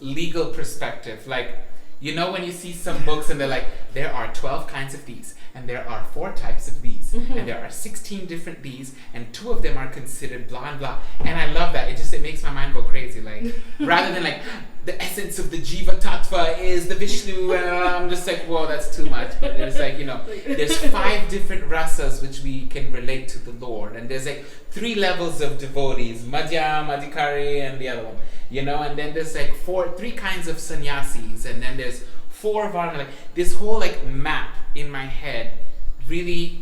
Speaker 1: legal perspective. Like, you know, when you see some books and they're like, there are 12 kinds of these, and there are 4 types of these, and there are 16 different these, and 2 of them are considered blah and blah. And I love that. It makes my mind go crazy. Like, rather than like, the essence of the Jiva Tattva is the Vishnu, and I'm just like, whoa, that's too much. But it's like, you know, there's 5 different rasas which we can relate to the Lord, and there's like 3 levels of devotees, Madhyam, Adhikari, and the other one, you know, and then there's like 3 kinds of sannyasis, and then there's 4 varna. Like, this whole like map in my head really,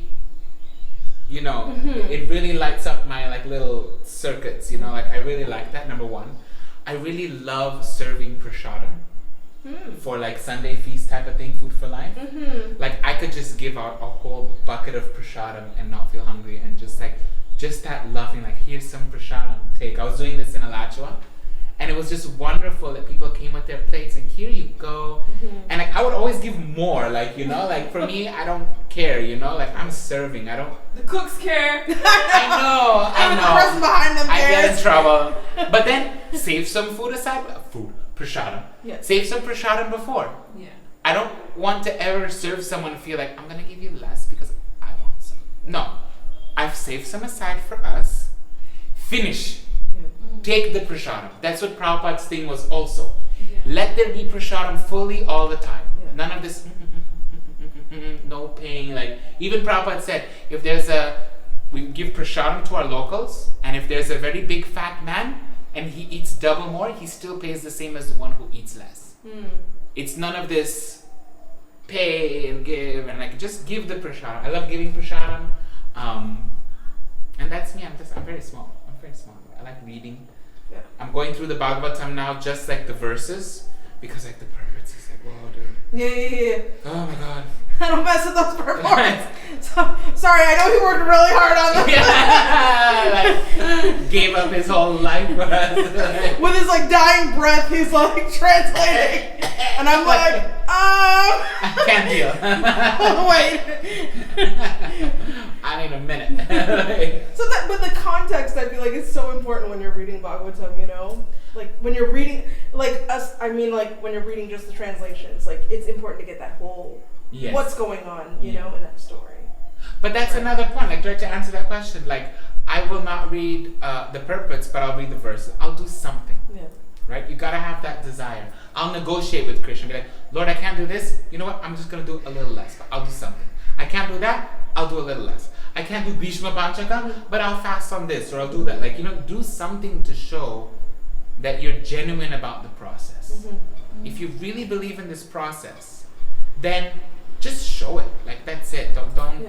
Speaker 1: you know, it really lights up my like little circuits, you know, like I really like that, number 1. I really love serving prasadam for like Sunday feast type of thing, food for life. Like, I could just give out a whole bucket of prasadam and not feel hungry, and just that loving, like, here's some prasadam, take. I was doing this in Alachua, and it was just wonderful that people came with their plates and here you go. And like, I would always give more, like, you know, like for me, I don't care, you know, like I'm serving. I don't.
Speaker 3: The cooks care.
Speaker 1: I know.
Speaker 2: The person behind them
Speaker 1: I
Speaker 2: cares.
Speaker 1: get in trouble. But then save some food aside. Prasadam.
Speaker 2: Yeah.
Speaker 1: Save some prasadam before.
Speaker 3: Yeah.
Speaker 1: I don't want to ever serve someone feel like I'm gonna give you less because I want some. No, I've saved some aside for us. Finish. Take the prasadam. That's what Prabhupada's thing was also.
Speaker 3: Yeah.
Speaker 1: Let there be prasadam fully all the time.
Speaker 2: Yeah.
Speaker 1: None of this no paying. Like, even Prabhupada said, if we give prasadam to our locals, and if there's a very big fat man and he eats double more, he still pays the same as the one who eats less. It's none of this pay and give, and like, just give the prasadam. I love giving prasadam. And that's me. I'm very small. I like reading.
Speaker 2: Yeah.
Speaker 1: I'm going through the Bhagavatam now, just like the verses, because like the purports is like, whoa, dude.
Speaker 2: Yeah.
Speaker 1: Oh my god.
Speaker 2: I don't mess with those purports. Sorry, I know he worked really hard on that.
Speaker 1: Yeah, like, gave up his whole life for us.
Speaker 2: With his like dying breath, he's like translating, and I'm like,
Speaker 1: I can't deal.
Speaker 2: Wait.
Speaker 1: I need a minute.
Speaker 2: But the context, I feel like, is so important when you're reading Bhagavatam, you know? Like, when you're reading, like, when you're reading just the translations, like, it's important to get that whole, what's going on, you know, in that story.
Speaker 1: But that's another point, like, to answer that question, like, I will not read the purports, but I'll read the verses. I'll do something.
Speaker 2: Yeah.
Speaker 1: Right? You gotta have that desire. I'll negotiate with Krishna. Be like, Lord, I can't do this. You know what? I'm just gonna do a little less, but I'll do something. I can't do that. I'll do a little less. I can't do Bhishma Panchaka, but I'll fast on this, or I'll do that. Like, you know, do something to show that you're genuine about the process. If you really believe in this process, then just show it. Like, that's it.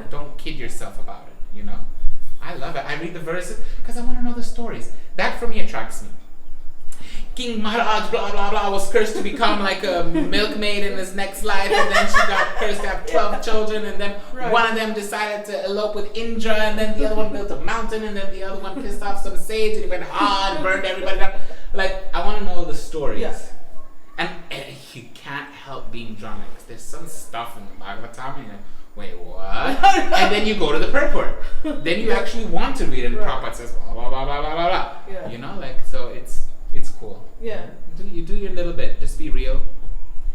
Speaker 1: Don't kid yourself about it, you know? I love it. I read the verses because I want to know the stories. That for me attracts me. King Maharaj blah blah blah was cursed to become like a milkmaid in his next life, and then she got cursed to have 12 children, and then one of them decided to elope with Indra, and then the other one built a mountain, and then the other one pissed off some sage and he went hard and burned everybody down. Like, I want to know the stories.
Speaker 2: Yes.
Speaker 1: And you can't help being drawn. Like, there's some stuff in the Bhagavatam and you're like, wait, what? And then you go to the purport. Then you actually want to read it, and Prabhupada says blah blah blah blah blah blah.
Speaker 2: Yeah.
Speaker 1: You know, like, so it's cool.
Speaker 2: Yeah.
Speaker 1: You do your little bit. Just be real.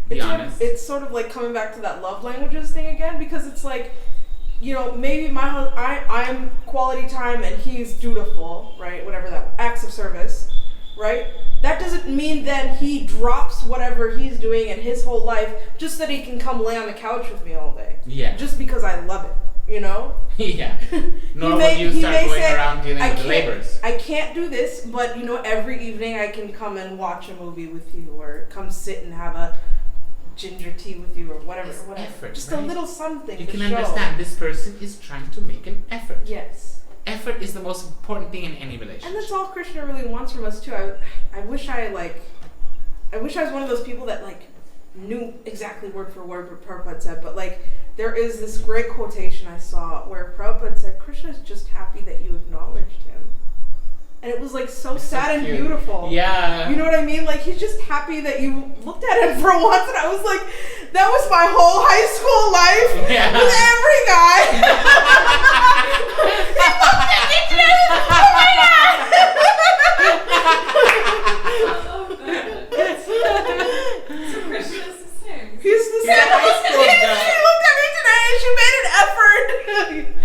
Speaker 1: Be honest.
Speaker 2: It's sort of like coming back to that love languages thing again, because it's like, you know, maybe I'm quality time and he's dutiful, right? Whatever that, acts of service, right? That doesn't mean that he drops whatever he's doing in his whole life just that he can come lay on the couch with me all day.
Speaker 1: Yeah.
Speaker 2: Just because I love it, you know?
Speaker 1: Yeah. Nor will you start going around dealing with the laborers.
Speaker 2: I can't do this, but, you know, every evening I can come and watch a movie with you, or come sit and have a ginger tea with you, or whatever.
Speaker 1: Effort,
Speaker 2: just
Speaker 1: right?
Speaker 2: a little something.
Speaker 1: You
Speaker 2: to
Speaker 1: can
Speaker 2: show.
Speaker 1: understand this person is trying to make an effort.
Speaker 2: Yes.
Speaker 1: Effort is the most important thing in any relationship.
Speaker 2: And that's all Krishna really wants from us too. I wish I was one of those people that like knew exactly word for word what Prabhupada said, but like there is this great quotation I saw where Prabhupada said, Krishna is just happy that you acknowledged him. And it was like so sad and beautiful.
Speaker 1: Yeah.
Speaker 2: You know what I mean? Like, he's just happy that you looked at him for once, and I was like, that was my whole high school life with every guy. He looked at me too. Oh my god.
Speaker 3: So Krishna's the same.
Speaker 2: He's the
Speaker 1: He's a
Speaker 2: same.
Speaker 1: high school girl.
Speaker 2: She looked at me today and she made an effort.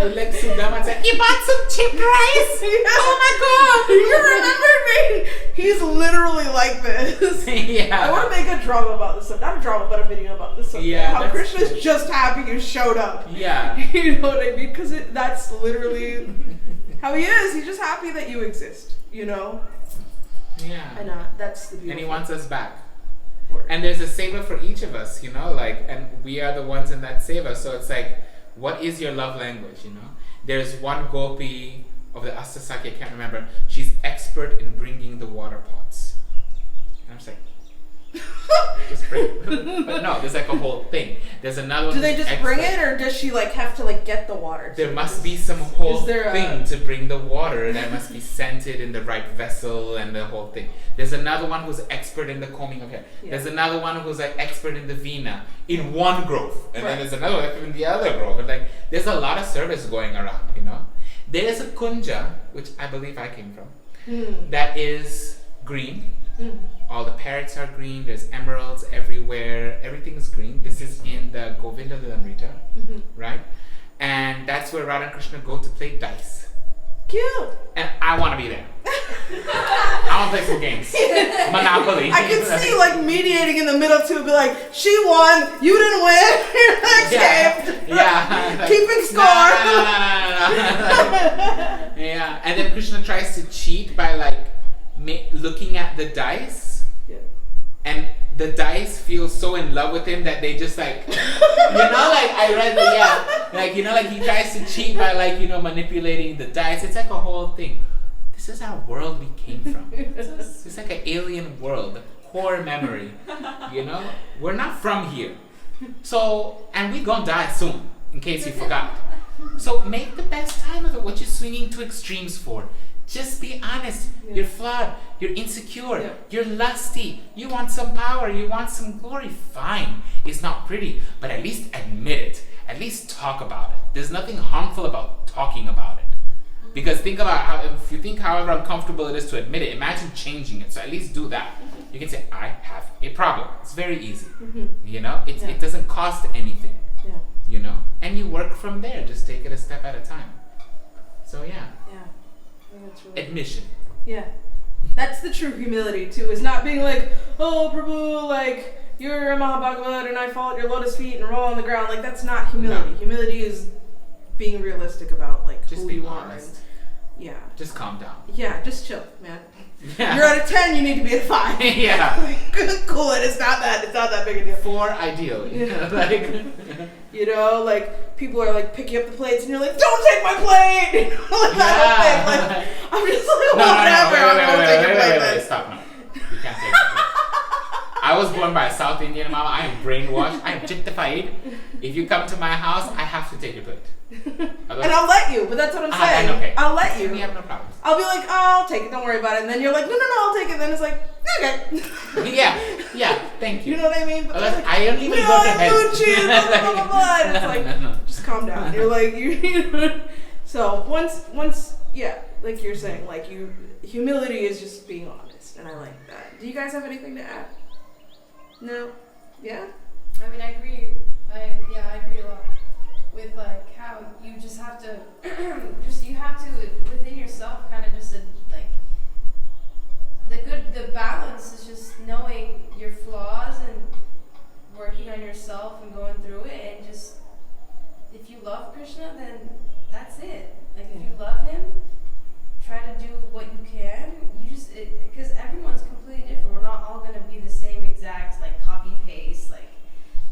Speaker 1: Like Sudama said, you bought some chip rice? Oh my god!
Speaker 2: You remembered me. He's literally like this.
Speaker 1: Yeah.
Speaker 2: I want to make a drama about this. Not a drama, but a video about this.
Speaker 1: Yeah,
Speaker 2: How
Speaker 1: that's
Speaker 2: Krishna's
Speaker 1: true.
Speaker 2: just happy you showed up.
Speaker 1: Yeah.
Speaker 2: You know what I mean? Because that's literally how he is. He's just happy that you exist. You know.
Speaker 1: Yeah.
Speaker 2: And that's the beautiful.
Speaker 1: And he wants us back.
Speaker 2: word.
Speaker 1: And there's a seva for each of us, you know, like, and we are the ones in that seva. So it's like, what is your love language, you know? There's one gopi of the Astasaki, I can't remember. She's expert in bringing the water pots. And I'm just like, just bring it. But no, there's like a whole thing. There's another one.
Speaker 2: Do they
Speaker 1: who's
Speaker 2: just bring
Speaker 1: expert.
Speaker 2: it, or does she like have to like get the water?
Speaker 1: There must be some whole
Speaker 2: Is there
Speaker 1: thing to bring the water that must be scented in the right vessel and the whole thing. There's another one who's expert in the combing of hair.
Speaker 2: Yeah.
Speaker 1: There's another one who's like expert in the vina in one grove, and
Speaker 2: Right.
Speaker 1: then there's another one in the other grove. And like, there's a lot of service going around, you know. There's a kunja, which I believe I came from, that is green. All the parrots are green. There's emeralds everywhere. Everything is green. This is in the Govinda Lilamrita, right? And that's where Radha and Krishna go to play dice.
Speaker 2: Cute.
Speaker 1: And I want to be there. I want to play some games. Monopoly.
Speaker 2: I could see like mediating in the middle too, be like, she won, you didn't win, you're next game.
Speaker 1: Yeah. Like,
Speaker 2: Keeping score.
Speaker 1: No. Yeah. And then Krishna tries to cheat by like looking at the dice.
Speaker 2: Yeah.
Speaker 1: And the dice feel so in love with him that they just like, you know, like I read like, you know, like he tries to cheat by like, you know, manipulating the dice. It's like a whole thing. This is our world we came from. It's like an alien world, core memory, you know? We're not from here. So, and we gonna die soon, in case you forgot. So make the best time of it. What you swinging to extremes for? Just be honest.
Speaker 2: Yeah.
Speaker 1: You're flawed. You're insecure.
Speaker 2: Yeah.
Speaker 1: You're lusty. You want some power. You want some glory. Fine. It's not pretty, but at least admit it. At least talk about it. There's nothing harmful about talking about it. Because think about how, if you think however uncomfortable it is to admit it, imagine changing it. So at least do that. You can say, I have a problem. It's very easy. You know, it doesn't cost anything.
Speaker 2: Yeah.
Speaker 1: You know, and you work from there. Just take it a step at a time. So yeah.
Speaker 2: Yeah. I think that's really
Speaker 1: Admission.
Speaker 2: Yeah. That's the true humility too, is not being like, oh Prabhu, like you're a Mahabhagavad and I fall at your lotus feet and roll on the ground. Like that's not humility.
Speaker 1: No.
Speaker 2: Humility is being realistic about like
Speaker 1: Just
Speaker 2: who
Speaker 1: be
Speaker 2: you are.
Speaker 1: honest.
Speaker 2: And, yeah.
Speaker 1: Just calm down.
Speaker 2: Yeah, just chill, man.
Speaker 1: Yeah.
Speaker 2: You're at a 10, you need to be at 5.
Speaker 1: Yeah.
Speaker 2: Cool it. It's not that big a deal.
Speaker 1: 4 ideally.
Speaker 2: Yeah.
Speaker 1: Like,
Speaker 2: You know, like people are like picking up the plates and you're like, don't take my plate. You know, like that whole thing. Like I'm just like, whatever. I won't take your plate then.
Speaker 1: Stop now. You can't take it. I was born by a South Indian mama. I am brainwashed. I am objectified. If you come to my house, I have to take your plate.
Speaker 2: And I'll let you, but that's what I'm saying.
Speaker 1: Okay.
Speaker 2: I'll let you.
Speaker 1: We have no problems.
Speaker 2: I'll be like, oh, I'll take it, don't worry about it. And then you're like, no, I'll take it. Then it's like, okay.
Speaker 1: Yeah, thank you.
Speaker 2: You know what I mean? But
Speaker 1: Unless
Speaker 2: like,
Speaker 1: I don't even
Speaker 2: no,
Speaker 1: go to head.
Speaker 2: Gucci, blah, blah, blah, blah. And it's like,
Speaker 1: No.
Speaker 2: just calm down. You're like, you know. So once, yeah, like you're saying, like humility is just being honest. And I like that. Do you guys have anything to add? No? Yeah?
Speaker 4: I mean, I agree. I agree a lot with like how you just have to, you have to within yourself kind of just like the balance is just knowing your flaws and working on yourself and going through it, and just if you love Krishna, then that's it. Like if you love him, try to do what you can. You just because everyone's completely different. We're not all gonna be the same exact like copy paste. Like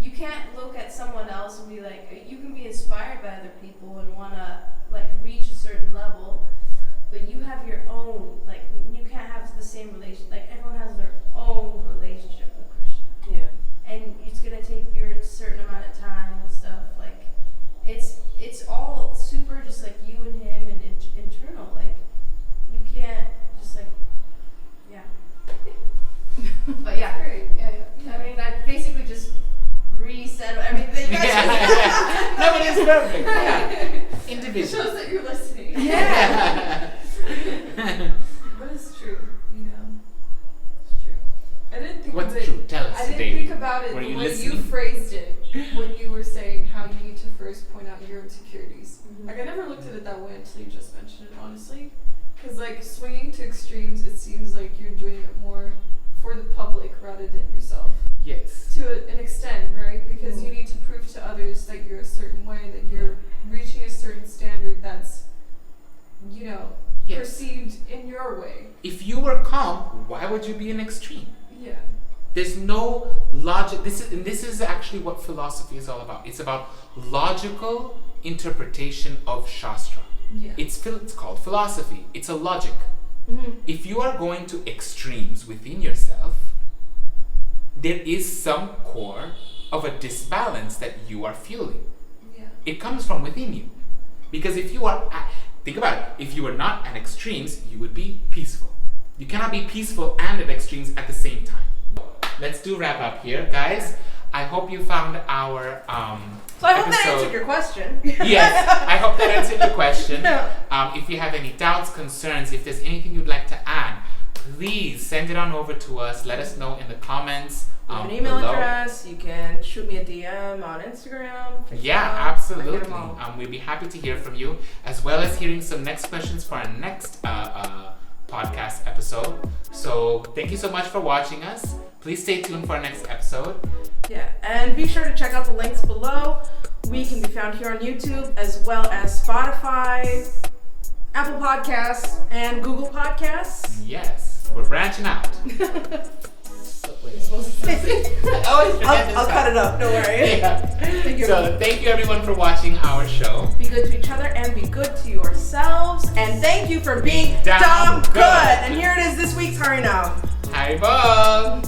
Speaker 4: you can't look at someone else and be like, you can be inspired by other people and wanna like reach a certain level, but you have your own, like you can't have the same relation. Like everyone has their own relationship with Krishna.
Speaker 2: Yeah.
Speaker 4: And it's gonna take your certain amount of time and stuff. Like it's all super just like you and him and internal. Like you can't just like but yeah. I mean I basically just reset everything.
Speaker 1: No, but it's perfect. Yeah.
Speaker 3: It
Speaker 1: Individual.
Speaker 3: shows that you're listening.
Speaker 2: Yeah.
Speaker 3: But it's true, you know. It's true. I didn't think
Speaker 1: What's
Speaker 3: of it
Speaker 1: true?
Speaker 3: I didn't
Speaker 1: daily.
Speaker 3: think about it
Speaker 1: Were
Speaker 3: the
Speaker 1: you
Speaker 3: way
Speaker 1: listening?
Speaker 3: you phrased it when you were saying how you need to first point out your insecurities. Like, I never looked at it that way until you just mentioned it, honestly. Because, like, swinging to extremes, it seems like you're doing it more for the public rather than yourself.
Speaker 1: Yes.
Speaker 3: To an extent, right? Because you need to prove to others that you're a certain way, that you're reaching a certain standard that's, you know,
Speaker 1: Yes.
Speaker 3: perceived in your way.
Speaker 1: If you were calm, why would you be an extreme?
Speaker 3: Yeah.
Speaker 1: There's no logic. This is actually what philosophy is all about. It's about logical interpretation of Shastra.
Speaker 3: Yeah.
Speaker 1: It's called philosophy. It's a logic. If you are going to extremes within yourself, there is some core of a disbalance that you are feeling.
Speaker 3: Yeah.
Speaker 1: It comes from within you. Because if you are, think about it, if you were not at extremes, you would be peaceful. You cannot be peaceful and at extremes at the same time. Let's do wrap up here, guys. I hope you found our
Speaker 2: So I hope that
Speaker 1: episode-
Speaker 2: answered your question.
Speaker 1: Yes, I hope that answered your question.
Speaker 2: Yeah.
Speaker 1: If you have any doubts, concerns, if there's anything you'd like to add, please send it on over to us. Let us know in the comments
Speaker 2: You have an email
Speaker 1: below.
Speaker 2: address. You can shoot me a DM on Instagram. Facebook.
Speaker 1: Yeah,
Speaker 2: I get
Speaker 1: absolutely.
Speaker 2: 'em all.
Speaker 1: We'd be happy to hear from you, as well as hearing some next questions for our next podcast episode. So thank you so much for watching us. Please stay tuned for our next episode.
Speaker 2: Yeah, and be sure to check out the links below. We can be found here on YouTube as well as Spotify, Apple Podcasts, and Google Podcasts.
Speaker 1: Yes, we're branching out. I always forget this
Speaker 2: I'll
Speaker 1: part.
Speaker 2: cut it up, don't worry.
Speaker 1: Yeah.
Speaker 2: Thank you.
Speaker 1: So thank you everyone for watching our show.
Speaker 2: Be good to each other and be good to yourselves. And thank you for being
Speaker 1: Dham
Speaker 2: Dham
Speaker 1: Good.
Speaker 2: Good. And here it is, this week's Harinam.
Speaker 1: Haribol!